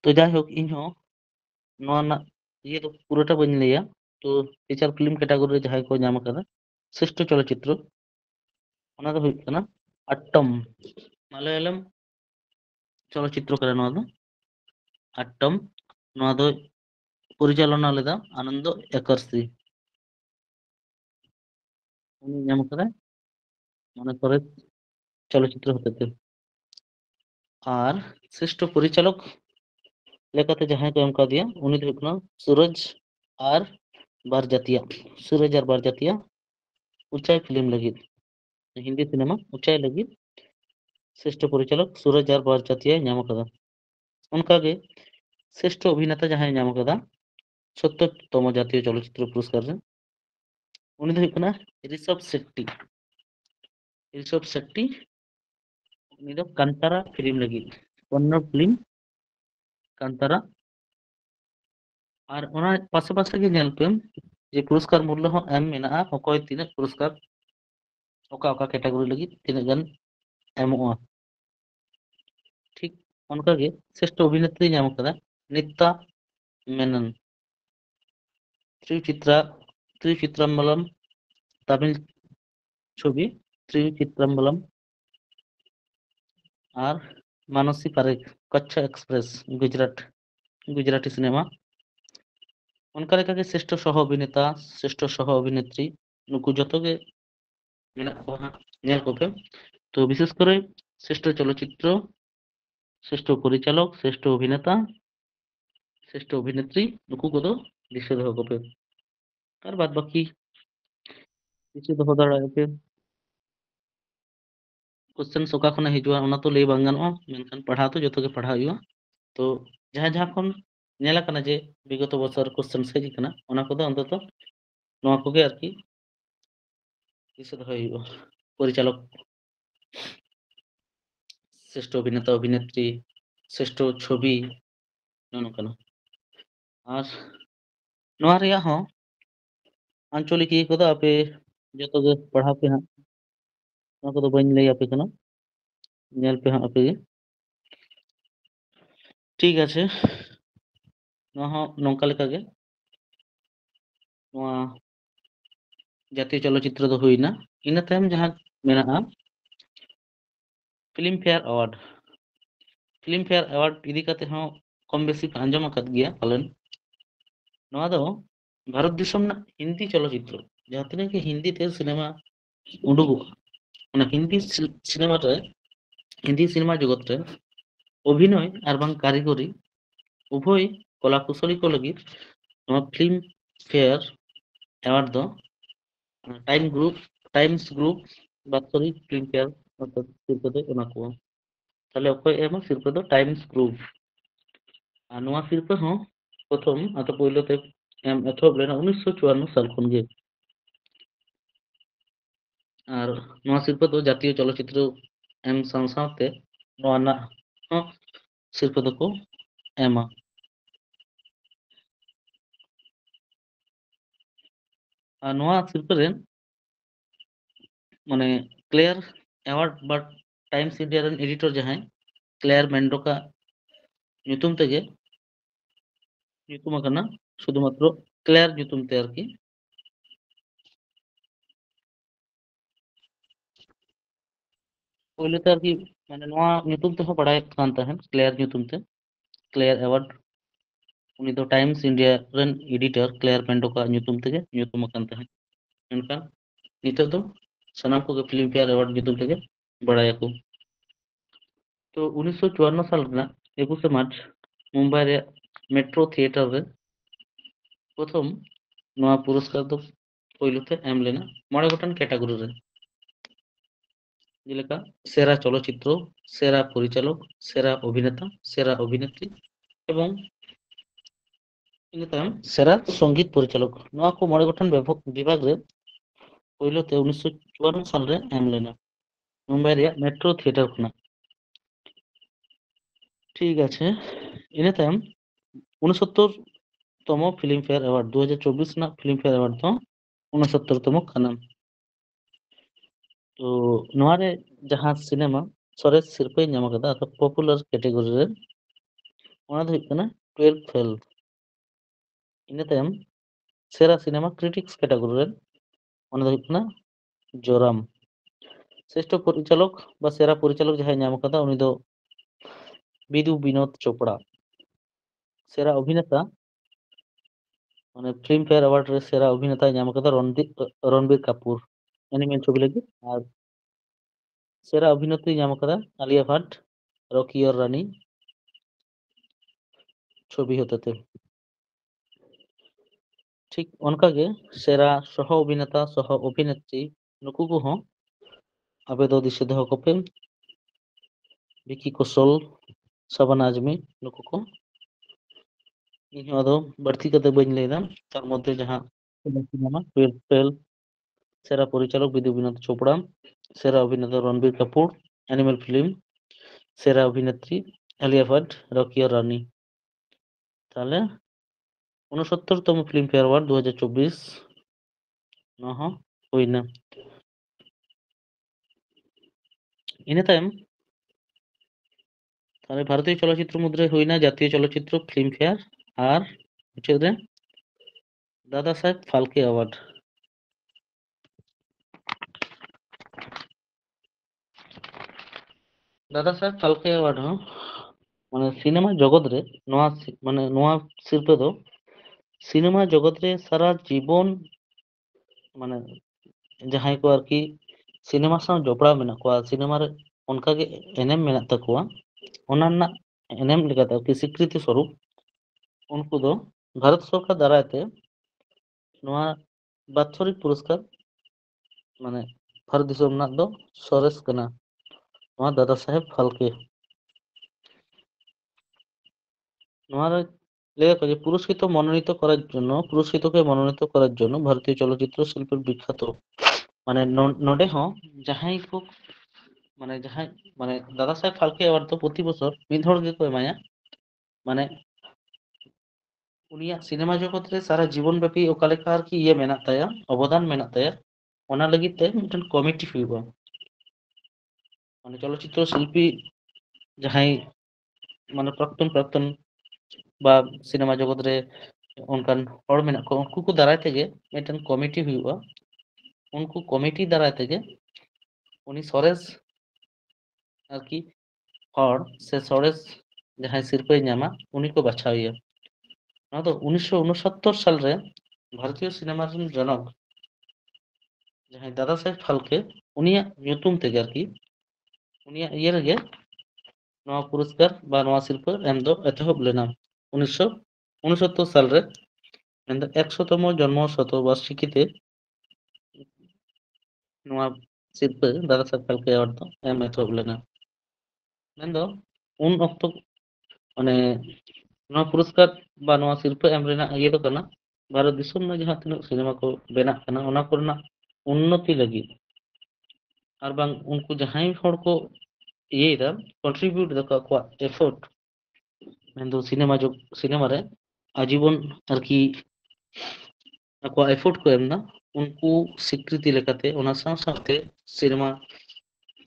ᱛᱚ ᱡᱟᱭᱦᱳᱠ ᱤᱧᱦᱚᱸ ᱱᱚᱣᱟ ᱨᱮᱱᱟᱜ ᱤᱭᱟᱹ ᱫᱚ পুরোটা বানি লইয়া তো ফিচার ফিল্ম ক্যাটাগরি রে যাহাই কো ᱧᱟᱢ ᱟᱠᱟᱫᱟ শ্রেষ্ঠ চলচ্চিত্র ᱚᱱᱟ ᱫᱚ ᱦᱩᱭᱩᱜ ᱠᱟᱱᱟ আট্টম মালায়ালাম চলচ্চিত্র ᱠᱟᱱᱟ ᱱᱚᱣᱟ ᱫᱚ আট্টম ᱱᱚᱣᱟ ᱫᱚ পরিচালনা লেদা আনন্দ একার্সি উনি ᱧᱟᱢ ᱟᱠᱟᱫᱟᱭ মনে করে চলচ্চিত্র হতেতে আর শ্রেষ্ঠ পরিচালক লেখাতে যাহাই কো এম কাদিয়া উনি ᱫᱚ ᱦᱩᱭᱩᱜ ᱠᱟᱱᱟ সুরজ আর বারজাতিয়া সুরজ আর বারজাতিয়া উচ্চাই ফিল্ম ᱞᱟᱹᱜᱤᱫ হিন্দি সিনেমা উচ্চাই ᱞᱟᱹᱜᱤᱫ শ্রেষ্ঠ পরিচালক সুরজ আর বারজাতিয়া ᱧᱟᱢ ᱟᱠᱟᱫᱟ ᱚᱱᱠᱟᱜᱮ শ্রেষ্ঠ অভিনেতা যাহাই ᱧᱟᱢ ᱟᱠᱟᱫᱟ ৭০তম জাতীয় চলচ্চিত্র পুরস্কার রে উনি ᱫᱚ ᱦᱩᱭᱩᱜ ᱠᱟᱱᱟ ঋষভ শেট্টি উনি ᱫᱚ কান্তারা ফিল্ম ᱞᱟᱹᱜᱤᱫ কন্নড় ফিল্ম কান্তারা আর ওনার পাশাপাশি ᱜᱮ ᱧᱮᱞ ᱯᱮ যে পুরস্কার মূল্য হᱚᱸ এম মেনাᱜᱼᱟ ᱚᱠᱚᱭ ᱛᱤᱱᱟᱹᱜ পুরস্কার ᱚᱠᱟ ᱚᱠᱟ ক্যাটাগরি ᱞᱟᱹᱜᱤᱫ ᱛᱤᱱᱟᱹᱜ ᱜᱟᱱ ᱮᱢᱚᱜᱼᱟ ঠিক ᱚᱱᱠᱟᱜᱮ শ্রেষ্ঠ অভিনেত্রী ᱧᱟᱢ ᱟᱠᱟᱫᱟ নিত্যা মেনন ত্রিচিত্রাম্বলম তামিল ছবি ত্রিচিত্রাম্বলম আর মানসী পারেখ কচ্ছ এক্সপ্রেস গুজরাটি সিনেমা ᱚᱱᱠᱟ ᱞᱮᱠᱟᱜᱮ শ্রেষ্ঠ সহ অভিনেতা শ্রেষ্ঠ সহ অভিনেত্রী ᱱᱩᱠᱩ ᱡᱚᱛᱚ ᱜᱮ ᱢᱮᱱᱟᱜ ᱠᱚᱣᱟ ᱦᱟᱸᱜ ᱧᱮᱞ ᱠᱚᱯᱮ তো বিশেষ করে শ্রেষ্ঠ চলচ্চিত্র শ্রেষ্ঠ পরিচালক শ্রেষ্ঠ অভিনেতা শ্রেষ্ঠ অভিনেত্রী ᱱᱩᱠᱩ ᱠᱚᱫᱚ ᱫᱤᱥᱟᱹ ᱫᱚᱦᱚ ᱠᱚᱯᱮ আর বাদ বাকি কিছু দᱚᱦᱚ ᱫᱟᱲᱮᱭᱟᱜᱼᱟ ᱯᱮ কোশ্চেন ᱚᱠᱟ ᱠᱷᱚᱱᱟᱜ ᱦᱤᱡᱩᱜᱼᱟ ᱚᱱᱟ ᱛᱚ ᱞᱟᱹᱭ ᱵᱟᱝ ᱜᱟᱱᱚᱜᱼᱟ ᱢᱮᱱᱠᱷᱟᱱ ᱯᱟᱲᱦᱟᱣ ᱛᱚ ᱡᱚᱛᱚ ᱜᱮ ᱯᱟᱲᱦᱟᱣ ᱦᱩᱭᱩᱜᱼᱟ তো ᱡᱟᱦᱟᱸ ᱡᱟᱦᱟᱸ ᱠᱷᱚᱱ ᱧᱮᱞ ᱟᱠᱟᱱᱟ ᱡᱮ বিগত বছর কোশ্চেন ᱦᱮᱡ আকানা ᱚᱱᱟ ᱠᱚᱫᱚ অন্তত ᱱᱚᱣᱟ ᱠᱚᱜᱮ ᱟᱨᱠᱤ দিশে দᱚᱦᱚᱭ ᱦᱩᱭᱩᱜᱼᱟ পরিচালক শ্রেষ্ঠ অভিনেতা অভিনেত্রী শ্রেষ্ঠ ছবি ননকানা আর ᱱᱚᱣᱟ ᱨᱮᱭᱟᱜ ᱦᱚᱸ আঞ্চলিক ইয়ে ᱠᱚᱫᱚ ᱟᱯᱮ ᱡᱚᱛᱚ ᱜᱮ ᱯᱟᱲᱦᱟᱣ ᱯᱮ ᱦᱟᱸᱜ ᱱᱚᱣᱟ ᱠᱚᱫᱚ ᱵᱟᱹᱧ ᱞᱟᱹᱭ ᱟᱯᱮ ᱠᱟᱱᱟ ᱧᱮᱞ ᱯᱮ ᱦᱟᱸᱜ ᱟᱯᱮ ᱜᱮ ঠিক আছে ᱱᱚᱣᱟ ᱦᱚᱸ ᱱᱚᱝᱠᱟ ᱞᱮᱠᱟ ᱜᱮ ᱱᱚᱣᱟ জাতীয় চলচ্চিত্র ᱫᱚ ᱦᱩᱭᱱᱟ ᱤᱱᱟᱹ ᱛᱟᱭᱚᱢ ᱡᱟᱦᱟᱸ ᱢᱮᱱᱟᱜᱼᱟ ᱯᱷᱤল্ᱢ ᱯᱷᱮয়ার ᱮᱣᱟর্ড ᱤᱫᱤ ᱠᱟᱛᱮ ᱦᱚᱸ ᱠᱚᱢ ᱵᱮᱥᱤ ᱯᱮ ᱟᱸᱡᱚᱢ ᱟᱠᱟᱫ ᱜᱮᱭᱟ ᱯᱟᱞᱮᱱ ᱱᱚᱣᱟ ᱫᱚ ᱵᱷᱟᱨᱚᱛ ᱫᱤᱥᱚᱢ ᱨᱮᱱᱟᱜ হিন্দি চলচ্চিত্র ᱡᱟᱦᱟᱸ ᱛᱤᱱᱟᱹᱜ ᱜᱮ হিন্দিতে সিনেমা উডুকᱚᱜᱼᱟ ᱚᱱᱟ হিন্দি সিনেমা জগৎ রে অভিনয় আর বাং কারিগরি উভয় কলা কুশলী কো লগিদ নয়া ফিল্ম ফেয়ার অ্যাওয়ার্ড দো টাইমস গ্রুপ বাৎসরিক ফিল্ম ফেয়ার অর্থাৎ সিরপা দো এমᱟ ᱠᱚᱣᱟ তাহলে অকᱚᱭ এমᱟ সিরপা দো টাইমস গ্রুপ আর নয়া সিরপা হᱚᱸ প্রথম আতো পৈলোতে এম এতহব লেনা 1954 সাল ᱠᱷᱚᱱ ᱜᱮ আর নয়া সিরপা দো জাতীয় চলচ্চিত্র এম ᱥᱟᱶ ᱥᱟᱶᱛᱮ নয়া ᱨᱮᱱᱟᱜ ᱦᱚᱸ সিরপা দᱚᱠᱚ এমা আর নয়া সিরপা রে মানে ক্লেয়ার অ্যাওয়ার্ড বা টাইমস ইন্ডিয়া রেন এডিটর জাহাই Claire Mendonca nyutum tege nyutum akana শুধুমাত্র ক্লেয়ার nyutum te আর কি পৈলোতে আর কি মানে নয়া nyutum te ho বাড়ায় কান তাহেন Claire nyutum te Claire award উনি তো টাইমস ইন্ডিয়া রেন editor Claire Mendonca nyutum tege nyutum akan tahen menkan nito do sanam ko film fair award nyutum tege বাড়ায় ko তো 1954 সাল ᱨᱮᱱᱟᱜ 21 মার্চ মুম্বাই রে মেট্রো থিয়েটার রে প্রথম নয়া পুরস্কার দো পৈলোতে এম লেনা মᱬে গোটান ক্যাটাগরি রে যেলেকা সেরা চলচ্চিত্র সেরা পরিচালক সেরা অভিনেতা সেরা অভিনেত্রী এবং ইনা তায়ম সেরা সঙ্গীত পরিচালক নয়া কো মᱬে গোটান বিভাগ রে ᱯᱳᱭᱞᱳ ᱛᱮ 1954 সালে এম লেনা মুম্বাই ᱨᱮᱭᱟᱜ মেট্রো থিয়েটার ᱠᱷᱚᱱᱟᱜ। ঠিক আছে, ᱤᱱᱟᱹ ᱛᱟᱭᱚᱢ 69 তম ফিল্ম ফেয়ার অ্যাওয়ার্ড 2024 ᱨᱮᱱᱟᱜ ᱯᱷᱤল্ᱢ ᱯᱷᱮᱭᱟᱨ ᱮᱣᱟর্ᱰ ᱫᱚ 69 তম ᱠᱟᱱᱟ। ᱛᱚ ᱱᱚᱣᱟ ᱨᱮ ᱡᱟᱦᱟᱸ ᱥᱤᱱᱮᱢᱟ ᱥᱚᱨᱮᱥ ᱥᱤᱨᱯᱟᱹᱭ ᱧᱟᱢ ᱟᱠᱟᱫᱟ ᱟᱨ ᱯᱚᱯᱩᱞᱟᱨ ᱠᱮᱴᱟᱜᱚᱨᱤ ᱨᱮ ᱚᱱᱟ ᱫᱚ ᱦᱩᱭᱩᱜ ᱠᱟᱱᱟ 12 ফেল। ᱤᱱᱟᱹ ᱛᱟᱭᱚᱢ সেরা সিনেমা ক্রিটিক্স ক্যাটাগরি রে ᱚᱱᱟ ᱫᱚ ᱦᱩᱭᱩᱜ ᱠᱟᱱᱟ জোরাম। শ্রেষ্ঠ পরিচালক বা সেরা পরিচালক যাহাই ᱧᱟᱢ ᱟᱠᱟᱫᱟ উনি ᱫᱚ বিদু বিনোদ চোপড়া। সেরা অভিনেতা মানে ফিল্ম ফেয়ার অ্যাওয়ার্ড রে সেরা অভিনেতায় ᱧᱟᱢ ᱟᱠᱟᱫᱟ রণবীর কাপুর অ্যানিমেল ছবি ᱞᱟᱹᱜᱤᱫ। আর সেরা অভিনেত্রী ᱧᱟᱢ ᱟᱠᱟᱫᱟ আলিয়া ভাট রকি और রানী ছবি হতেতে। ঠিক ᱚᱱᱠᱟᱜᱮ ᱥᱮরা ᱥᱚᱦᱚ ᱚᱵᱷᱤᱱᱮতা ᱥᱚᱦᱚ অভিনেত্রী ᱱᱩᱠᱩ ᱠᱚᱦᱚᱸ ᱟᱯᱮ ᱫᱚ ᱫᱤᱥᱟᱹ ᱫᱚᱦᱚ ᱠᱚᱯᱮ। ᱵᱤᱠᱤ ᱠᱳᱥᱚᱞ ᱥᱟᱵᱟᱱᱟ আজমি ᱱᱩᱠᱩ ᱠᱚ। ᱤᱧᱦᱚᱸ ᱟᱫᱚ ᱵᱟᱹᱲᱛᱤ ᱠᱟᱛᱮ ᱵᱟᱹᱧ ᱞᱟᱹᱭᱫᱟ, তার মধ্যে যাহᱟᱸ সিনেমা ফেল সেরা পরিচালক বিদু বিনোদ চোপড়া, সেরা অভিনেতা রণবীর কাপুর অ্যানিমেল ফিল্ম, সেরা অভিনেত্রী আলিয়া ভাট রকি और রানী। তাহলে 69তম ফিল্ম ফেয়ার অ্যাওয়ার্ড 2024 ᱱᱚᱣᱟ ᱦᱚᱸ ᱦᱩᱭᱱᱟ। ᱤᱱᱟᱹ ᱛᱟᱭᱚᱢ তাহলে ভারতীয় চলচ্চিত্র মুদ্রায় হই না জাতীয় চলচ্চিত্র ফিল্ম ফেয়ার আর মুচাদ রে দাদা সাহেব ফালকে অ্যাওয়ার্ড। দাদা সাহেব ফালকে অ্যাওয়ার্ড হᱚᱸ মানে সিনেমা জগৎ রে ᱱᱚᱣᱟ ᱥᱤᱨᱯᱟᱹ ᱫᱚ সিনেমা জগৎ রে সারা জীবন মানে ᱡᱟᱦᱟᱸᱭ ᱠᱚ ᱟᱨᱠᱤ সিনেমা ᱥᱟᱶ ᱡᱚᱯᱲᱟᱣ ᱢᱮᱱᱟᱜ ᱠᱚᱣᱟ ᱥᱤᱱᱮᱢᱟ ᱨᱮ ᱚᱱᱠᱟᱜᱮ ᱮᱱᱮᱢ ᱢᱮᱱᱟᱜ ᱛᱟᱠᱚᱣᱟ ᱚᱱᱟ ᱨᱮᱱᱟᱜ ᱮᱱᱮᱢ ᱞᱮᱠᱟᱛᱮ ᱟᱨᱠᱤ স্বীকৃতি স্বরূপ ᱩᱱᱠᱩ ᱫᱚ ᱵᱷᱟᱨᱚᱛ ᱥᱚᱨᱠᱟর ᱫᱟᱨᱟᱭ ᱛᱮ ᱱᱚᱣᱟ বাৎসরিক পুরস্কার মানে ভারত দিশᱚᱢ ᱨᱮᱱᱟᱜ ᱫᱚ ᱥᱚᱨᱮᱥ ᱠᱟᱱᱟ ᱱᱚᱣᱟ দাদা সাহেব ফালকে। নওয়ার লেখা যে পুরস্কৃতকে মনোনীত করার জন্য ভারতীয় চলচ্চিত্র শিল্পের বিখ্যাত মানে নডে হᱚᱸ ᱡᱟᱦᱟᱸᱭ ᱠᱚ মানে দাদা সাহেব ফালকে অ্যাওয়ার্ড ᱫᱚ প্রতি বছর ᱢᱤᱫ ᱦᱚᱲ ᱜᱮᱠᱚ ᱮᱢᱟᱭᱟ মানে ᱩᱱᱤᱭᱟᱜ ᱥᱤᱱᱮᱢᱟ ᱡᱚᱜᱚᱛ ᱨᱮ ᱥᱟᱨᱟ ᱡᱤᱵᱚᱱ ᱵᱮᱯী ᱚᱠᱟ ᱞᱮᱠᱟ ᱟᱨᱠᱤ ᱢᱮᱱᱟᱜ ᱛᱟᱭᱟ অবদান মেনাক তায়া ᱚᱱᱟ ᱞᱟᱹᱜᱤᱫ ᱛᱮ ᱢᱤᱫᱴᱮᱱ কমিটি ᱦᱩᱭᱩᱜᱼᱟ। মানে চলচ্চিত্র শিল্পী ᱡᱟᱦᱟᱸᱭ মানে প্রাক্তন বা সিনেমা জগৎ রে অনকান হড় মেনাক ᱠᱚ ᱩᱱᱠᱩ ᱠᱚ ᱫᱟᱨᱟᱭ ᱛᱮᱜᱮ ᱢᱤᱫᱴᱮᱱ কমিটি ᱦᱩᱭᱩᱜᱼᱟ। ᱩᱱᱠᱩ কমিটি ᱫᱟᱨᱟᱭ ᱛᱮᱜᱮ উনি সরেস আরকি হড় সে সরেস ᱡᱟᱦᱟᱸᱭ ᱥᱤᱨᱯᱟᱹᱭ ᱧᱟᱢᱟ ᱩᱱᱤ ᱠᱚ ᱵᱟᱪᱷᱟᱣᱮᱭᱟ। ᱱᱚᱣᱟ ᱫᱚ 1969 সালে ভারতীয় সিনেমার জনক ᱡᱟᱦᱟᱸᱭ দাদা সাহেব ফালকে উনিয়াᱜ ᱧᱩᱛᱩᱢ ᱛᱮᱜᱮ ᱟᱨᱠᱤ উনিয়াᱜ ᱤᱭᱟᱹ ᱨᱮᱜᱮ ᱱᱚᱣᱟ পুরস্কার বা ᱱᱚᱣᱟ ᱥᱤᱨᱯᱟᱹ ᱮᱢ ᱫᱚ ᱮᱛᱚᱦᱚᱵ ᱞᱮᱱᱟ 1969 সালে ᱢᱮᱱᱫᱚ 100তম জন্ম শতবার্ষিকীতে ᱱᱚᱣᱟ ᱥᱤᱨᱯᱟᱹ দাদা সাহেব ফালকে অ্যাওয়ার্ড ᱫᱚ ᱮᱢ ᱮᱛᱚᱦᱚᱵ ᱞᱮᱱᱟ। ᱢᱮᱱᱫᱚ ᱩᱱ ᱚᱠᱛᱚ মানে ᱱᱚᱣᱟ পুরস্কার বা ᱱᱚᱣᱟ ᱥᱤᱨᱯᱟᱹ ᱮᱢ ᱨᱮᱱᱟᱜ ᱤᱭᱟᱹ ᱫᱚ ᱠᱟᱱᱟ ᱵᱷᱟᱨᱚᱛ ᱫᱤᱥᱚᱢ ᱨᱮ ᱡᱟᱦᱟᱸ ᱛᱤᱱᱟᱹᱜ ᱥᱤᱱᱮᱢᱟ ᱠᱚ ᱵᱮᱱᱟᱜ ᱠᱟᱱᱟ ᱚᱱᱟ ᱠᱚᱨᱮᱱᱟᱜ উন্নতি ᱞᱟᱹᱜᱤᱫ আর ᱵᱟᱝ ᱩᱱᱠᱩ ᱡᱟᱦᱟᱸᱭ ᱦᱚᱲ ᱠᱚ ᱤᱭᱟᱹᱭᱮᱫᱟ কন্ট্রিবিউট ᱫᱟᱠᱚ ᱟᱠᱚᱣᱟᱜ এফোর্ট ᱢᱮᱱᱫᱚ সিনেমা রে আজীবন ᱟᱨᱠᱤ ᱟᱠᱚᱣᱟᱜ এফোর্ট ᱠᱚ ᱮᱢᱫᱟ ᱩᱱᱠᱩ স্বীকৃতি লেখাতে ᱚᱱᱟ ᱥᱟᱶ ᱥᱟᱶᱛᱮ সিনেমা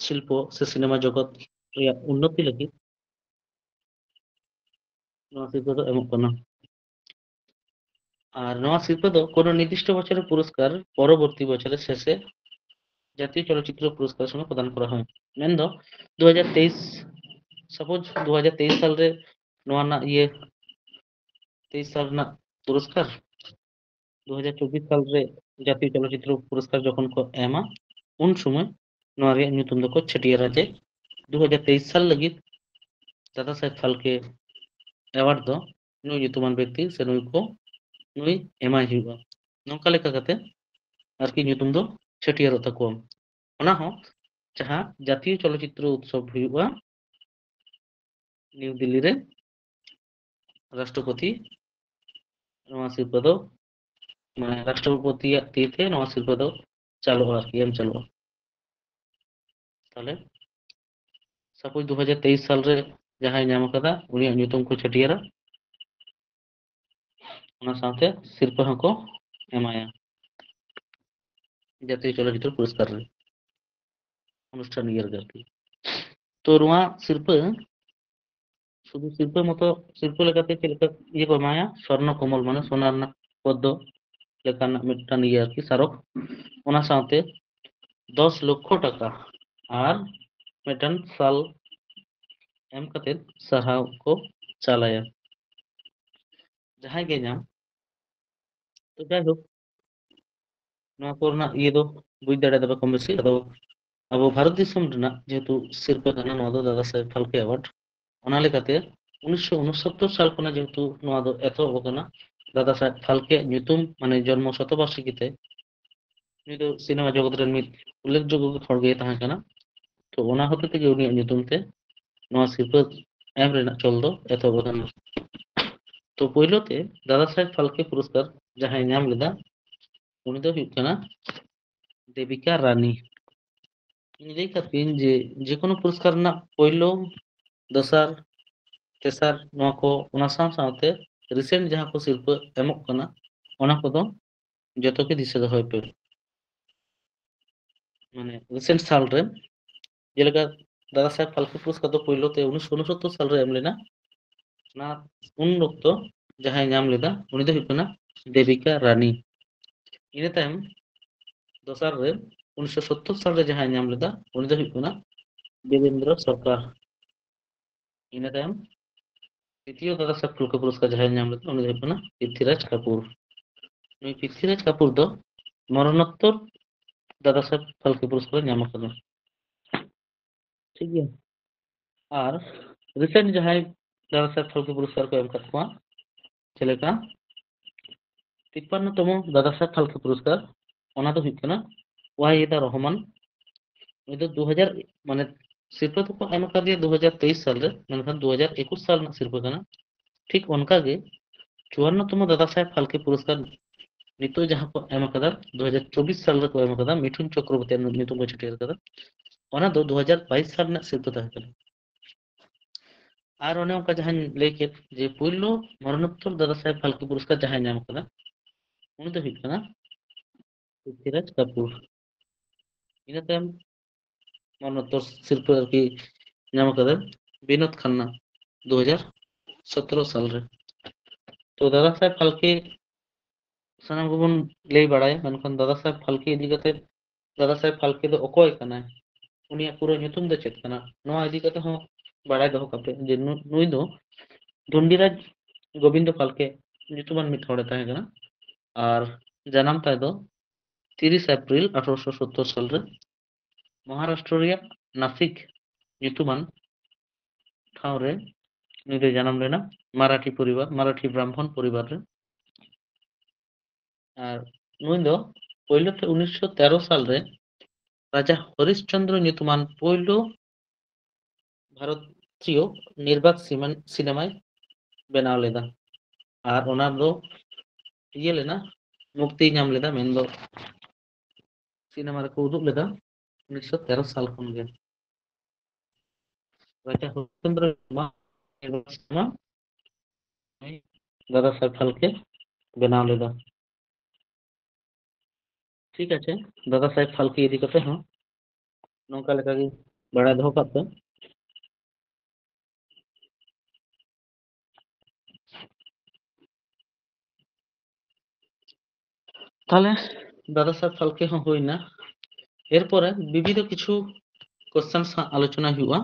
শিল্প সে সিনেমা জগৎ ᱨᱮᱭᱟᱜ উন্নতি ᱞᱟᱹᱜᱤᱫ ᱱᱚᱣᱟ ᱥᱤᱨᱯᱟᱹ ᱫᱚ ᱮᱢᱚᱜ ᱠᱟᱱᱟ। আর নওয়া শিল্প ᱫᱚ কোনো নির্দিষ্ট বছরের পুরস্কার পরবর্তী বছরের শেষে জাতীয় চলচ্চিত্র পুরস্কারের সঙ্গে প্রদান করা হয়। মেনদো 2023 সাপোজ 2023 সালে নওয়া না 23 সাল ᱨᱮᱱᱟᱜ পুরস্কার 2024 সালে জাতীয় চলচ্চিত্র পুরস্কার যখন ko ema উন সময় নওয়া ᱨᱮᱭᱟᱜ ᱧᱩᱛᱩᱢ ᱫᱚᱠᱚ ᱪᱷᱟᱹᱴᱭᱟᱹᱨᱟ ᱡᱮ 2023 সাল ᱞᱟᱹᱜᱤᱫ দাদা সাহেব ফালকে অ্যাওয়ার্ড ᱫᱚ ᱱᱩᱭ ᱧᱩᱛᱩᱢᱟᱱ ব্যক্তি ᱥᱮ ᱱᱩᱭ ᱮᱢᱟᱭ ᱦᱩᱭᱩᱜᱼᱟ। ᱱᱚᱝᱠᱟ ᱞᱮᱠᱟ ᱠᱟᱛᱮ ᱟᱨᱠᱤ ᱧᱩᱛᱩᱢ ᱫᱚ ᱪᱷᱟᱹᱴᱭᱟᱹᱨᱚᱜ ᱛᱟᱠᱚᱣᱟ। ᱚᱱᱟ ᱦᱚᱸ ᱡᱟᱦᱟᱸ জাতীয় চলচ্চিত্র উৎসব ᱦᱩᱭᱩᱜᱼᱟ নিউ দিল্লি রে রাষ্ট্রপতি নওয়া ᱥᱤᱨᱯᱟᱹ ᱫᱚ মানে রাষ্ট্রপতিᱭᱟᱜ ᱛᱤᱛᱮ ᱱᱚᱣᱟ ᱥᱤᱨᱯᱟᱹ ᱫᱚ চালুᱜᱼᱟ আরকি, এম চালুᱜᱼᱟ। তাহলে সাপোজ 2023 সালে ᱡᱟᱦᱟᱸᱭ ᱧᱟᱢ ᱟᱠᱟᱫᱟ ᱩᱱᱤᱭᱟᱜ ᱧᱩᱛᱩᱢ ᱠᱚ ᱪᱷᱟᱹᱴᱭᱟᱹᱨᱟ, ᱚᱱᱟ ᱥᱟᱶᱛᱮ ᱥᱤᱨᱯᱟᱹ ᱦᱚᱸᱠᱚ ᱮᱢᱟᱭᱟ ᱡᱟᱛᱤᱭᱚ ᱪᱚᱞᱚᱪᱤᱛᱟᱹᱨ ᱯᱩᱨᱚᱥᱠᱟর ᱨᱮ, ᱚᱱᱩᱥᱴᱷᱟᱱ ᱤᱭᱟᱹ ᱨᱮᱜᱮ ᱟᱨᱠᱤ। ᱛᱚ ᱱᱚᱣᱟ ᱥᱤᱨᱯᱟᱹ শুধু শিল্পের মতো শিল্প লেখাতে চে লেখা ইয়ে কো এমায়া স্বর্ণ কমল মানে সোনা রᱮᱱᱟᱜ পদ্ম লেখাᱱᱟᱜ ᱢᱤᱫᱴᱟᱝ ইয়ে আরকি স্মারক, ᱚᱱᱟ ᱥᱟᱶᱛᱮ 10 লক্ষ টাকা আর ᱢᱤᱫᱴᱟᱝ ᱥᱟᱞ ᱮᱢ ᱠᱟᱛᱮᱫ ᱥᱟᱨᱦᱟᱣ ᱠᱚ ᱪᱟᱞᱟᱭᱟ ᱡᱟᱦᱟᱸᱭ ᱜᱮ ᱧᱟᱢ। তো যাই হোক ᱱᱚᱣᱟ ᱠᱚᱨᱮᱱᱟᱜ ᱤᱭᱟᱹ ᱫᱚ ᱵᱩᱡᱽ ᱫᱟᱲᱮᱭᱟᱫᱟ ᱠᱚᱢ ᱵᱮᱥᱤ। ᱟᱫᱚ ᱟᱵᱚ ᱵᱷᱟᱨᱚত ᱫᱤᱥᱚᱢ ᱨᱮᱱᱟᱜ ᱡᱮহেᱛু ᱥᱤᱨᱯᱟᱹ ᱠᱟᱱᱟ ᱱᱚᱣᱟ ᱫᱚ ᱫᱟᱫᱟ ᱥᱟহেᱵ ᱯᱷᱟᱞᱠᱮ ᱮᱣᱟর্ড, ᱚᱱᱟ লেখাতে 1969 সাল ᱠᱷᱚᱱᱟᱜ যেহেতু ᱱᱚᱣᱟ ᱫᱚ ᱮᱛᱚᱦᱚᱵ ᱟᱠᱟᱱᱟ, দাদা সাহেব ফালকে ᱧᱩᱛᱩᱢ ᱢᱟᱱᱮ ᱡᱚᱱᱢᱚ শতবার্ষিকীতে ᱩᱱᱤ ᱫᱚ সিনেমা জগৎ ᱨᱮᱱ ᱢᱤᱫ উল্লেখযোগ্য ᱦᱚᱲ ᱜᱮᱭ ᱛᱟᱦᱮᱸ ᱠᱟᱱᱟ। তো ᱚᱱᱟ ᱦᱚᱛᱮ ᱛᱮᱜᱮ ᱩᱱᱤᱭᱟᱜ ᱧᱩᱛᱩᱢ ᱛᱮ ᱱᱚᱣᱟ ᱥᱤᱨᱯᱟᱹ ᱮᱢ ᱨᱮᱱᱟᱜ ᱪᱚᱞ ᱫᱚ ᱮᱛᱚᱦᱚᱵ ᱟᱠᱟᱱᱟ। তো ᱯᱳᱭᱞᱳ তে দাদা সাহেব ফালকে পুরস্কার ᱡᱟᱦᱟᱸᱭ ᱧᱟᱢ ᱞᱮᱫᱟ উনি ᱫᱚ ᱦᱩᱭᱩᱜ ᱠᱟᱱᱟ দেবিকা রানী। ᱤᱧ ᱞᱟᱹᱭ ᱠᱟᱫ ᱯᱤᱭᱟᱹᱧ ᱡᱮ ᱡᱮᱠᱳᱱᱳ পুরস্কার ᱨᱮᱱᱟᱜ ᱯᱳᱭᱞᱳ ᱫᱚᱥᱟᱨ ᱛᱮᱥᱟর ᱱᱚᱣᱟ ᱠᱚ ᱚᱱᱟ ᱥᱟᱶ ᱥᱟᱶᱛᱮ রিসেন্ট ᱡᱟᱦᱟᱸ ᱠᱚ ᱥᱤᱨᱯᱟᱹ ᱮᱢᱚᱜ ᱠᱟᱱᱟ ᱚᱱᱟ ᱠᱚᱫᱚ ᱡᱚᱛᱚ ᱜᱮ ᱫᱤᱥᱟᱹ ᱫᱚᱦᱚᱭ ᱯᱮ। মানে রিসেন্ট সালরে ᱡᱮᱞᱮᱠᱟ দাদা সাহেব ফালকে পুরস্কার ᱫᱚ ᱯᱳᱭᱞᱳ ᱛᱮ 1969 সালে ᱮᱢ ᱞᱮᱱᱟ। ᱚᱱᱟ ᱩᱱ ᱚᱠᱛᱚ ᱡᱟᱦᱟᱸᱭ ᱧᱟᱢ ᱞᱮᱫᱟ ᱩᱱᱤ ᱫᱚ ᱦᱩᱭᱩᱜ ᱠᱟᱱᱟ দেবিকা রানী। ᱤᱱᱟᱹ ᱛᱟᱭᱚᱢ দোসার রে 1970 সালে ᱡᱟᱦᱟᱸᱭ ᱧᱟᱢ ᱞᱮᱫᱟ উনি ᱫᱚ ᱦᱩᱭᱩᱜ ᱠᱟᱱᱟ দেবেন্দ্র সরকার। ᱤᱱᱟᱹ ᱛᱟᱭᱚᱢ তৃতীয় দাদা সাহেব ফালকে পুরস্কার ᱡᱟᱦᱟᱸᱭ ᱧᱟᱢ ᱞᱮᱫᱟ উনি ᱫᱚ ᱦᱩᱭᱩᱜ ᱠᱟᱱᱟ পৃথ্বীরাজ কাপুর। ᱱᱩᱭ পৃথ্বীরাজ কাপুর ᱫᱚ মরণোত্তর দাদা সাহেব ফালকে পুরস্কার ᱧᱟᱢ ᱟᱠᱟᱫᱟ। ᱴᱷᱤᱠ ᱜᱮᱭᱟ। আর রিসেন্ট ᱡᱟᱦᱟᱸᱭ দাদা সাহেব ফালকে পুরস্কার ᱠᱚ ᱮᱢ ᱟᱠᱟᱫ ᱠᱚᱣᱟ ᱡᱮᱞᱮᱠᱟ 53তম দাদা সাহেব ফালকে পুরস্কার ᱚᱱᱟ ᱫᱚ ᱦᱩᱭᱩᱜ ᱠᱟᱱᱟ ওয়াহিদা রহমান। ᱩᱱᱤ ᱫᱚ 2000 মানে ᱥᱤᱨᱯᱟᱹ ᱫᱚᱠᱚ ᱮᱢ ᱟᱠᱟᱫᱮᱭᱟ 2023 ᱥᱟᱞᱨᱮ, ᱢᱮᱱᱠᱷᱟᱱ 2021 ᱥᱟᱞ ᱨᱮᱱᱟᱜ ᱥᱤᱨᱯᱟᱹ ᱠᱟᱱᱟ। ঠিক ᱚᱱᱠᱟᱜᱮ 54তম দাদা সাহেব ফালকে পুরস্কার নিতᱳᱜ ᱡᱟᱦᱟᱸ ᱠᱚ ᱮᱢ ᱟᱠᱟᱫᱟ 2024 ᱥᱟᱞ ᱨᱮᱠᱚ ᱮᱢ ᱟᱠᱟᱫᱟ ᱢᱤঠᱩᱱ ᱪᱚᱠᱨᱚᱵᱚর্তী ᱧᱩᱛᱩᱢ ᱠᱚ ᱪᱷᱟᱹᱴᱭᱟᱹᱨ ᱟᱠᱟᱫᱟ, ᱚᱱᱟ ᱫᱚ 2022 ᱥᱟᱞ ᱨᱮᱱᱟᱜ ᱥᱤᱨᱯᱟᱹ ᱛᱟᱦᱮᱸ ᱠᱟᱱᱟ। আর ᱚᱱᱮ ᱚᱱᱠᱟ ᱡᱟᱦᱟᱸᱧ ᱞᱟᱹᱭ ᱠᱮᱫ ᱡᱮ ᱯᱳᱭᱞᱳ ᱢᱚᱨᱚণᱳত্তর দাদা সাহেব ফালকে পুরস্কার ᱡᱟᱦᱟᱸᱭ ᱧᱟᱢ ᱟᱠᱟᱫᱟ উনি ᱫᱚ ᱦᱩᱭᱩᱜ ᱠᱟᱱᱟ পৃথ্বীরাজ কাপুর। ᱤᱱᱟᱹ ᱛᱟᱭᱚᱢ মরণোত্তর শিল্পী আরকি ᱧᱟᱢ ᱟᱠᱟᱫᱟ বিনোদ খান্না 2017 সাল রে। তো দাদা সাহেব ফালকে ᱥᱟᱱᱟᱢ ᱠᱚᱵᱚᱱ ᱞᱟᱹᱭ ᱵᱟᱲᱟᱭᱟ, ᱢᱮᱱᱠᱷᱟᱱ ᱫᱟᱫᱟ ᱥᱟহেᱵ ᱯᱷᱟᱞᱠᱮ ᱤᱫᱤ ᱠᱟᱛᱮ দাদা সাহেব ফালকে ᱫᱚ ᱚᱠᱚᱭ ᱠᱟᱱᱟᱭ, ᱩᱱᱤᱭᱟᱜ ᱯᱩᱨᱟᱹ ᱧᱩᱛᱩᱢ ᱫᱚ ᱪᱮᱫ ᱠᱟᱱᱟ, ᱱᱚᱣᱟ ᱤᱫᱤ ᱠᱟᱛᱮ ᱦᱚᱸ ᱵᱟᱲᱟᱭ ᱫᱚᱦᱚ ᱠᱟᱛᱮ ᱡᱮ ᱱᱩᱭ ᱫᱚ ᱫᱷᱩᱱᱰᱤᱨᱟᱡ গোবিন্দ ফালকে ᱧᱩᱛᱩᱢᱟᱱ ᱢᱤᱫ ᱦᱚᱲᱮ ᱛᱟᱦᱮᱸ ᱠᱟᱱᱟ। আর জানাম তাই ᱫᱚ 30 এপ্রিল 1870 সাল রে মহারাষ্ট্র ᱨᱮᱭᱟᱜ নাসিক ᱧᱩᱛᱩᱢᱟᱱ ᱴᱷᱟᱶ ᱨᱮ ᱱᱩᱭ ᱫᱚᱭ ᱡᱟᱱᱟᱢ ᱞᱮᱱᱟ মারাঠি পরিবার, মারাঠি ব্রাহ্মণ পরিবার রে। আর নুই ᱫᱚ ᱯᱳᱭᱞᱳ ᱛᱮ 1913 সাল রে রাজা হরিশচন্দ্র ᱧᱩᱛᱩᱢᱟᱱ ᱯᱳᱭᱞᱳ ভারতীয় নির্বাক সিনেমায় বেনাও লেদা। আর ᱚᱱᱟ ᱫᱚ ᱤᱭᱟᱹ ᱞᱮᱱᱟ মুক্তি ᱧᱟᱢ ᱞᱮᱫᱟ, ᱢᱮᱱᱫᱚ সিনেমা ᱨᱮᱠᱚ ᱩᱫᱩᱜ ᱞᱮᱫᱟ 1913 সাল ᱠᱷᱚᱱ ᱜᱮ। রাজা হরিশ্চন্দ্র সিনেমা দাদা সাহেব ফালকে বেনাও লেদা। ঠিক আছে, দাদা সাহেব ফালকে ইদি কাতে হᱚᱸ ᱱᱚᱝᱠᱟ ᱞᱮᱠᱟ ᱜᱮ ᱵᱟᱲᱟᱭ ᱫᱚᱦᱚ ᱠᱟᱜ ᱯᱮ। তাহলে দাদা সাহেব ফালকে হᱚᱸ ᱦᱩᱭᱱᱟ। এরপরে বিবিধ কিছু কোশ্চেন আলোচনা হুᱭᱩᱜᱼᱟ।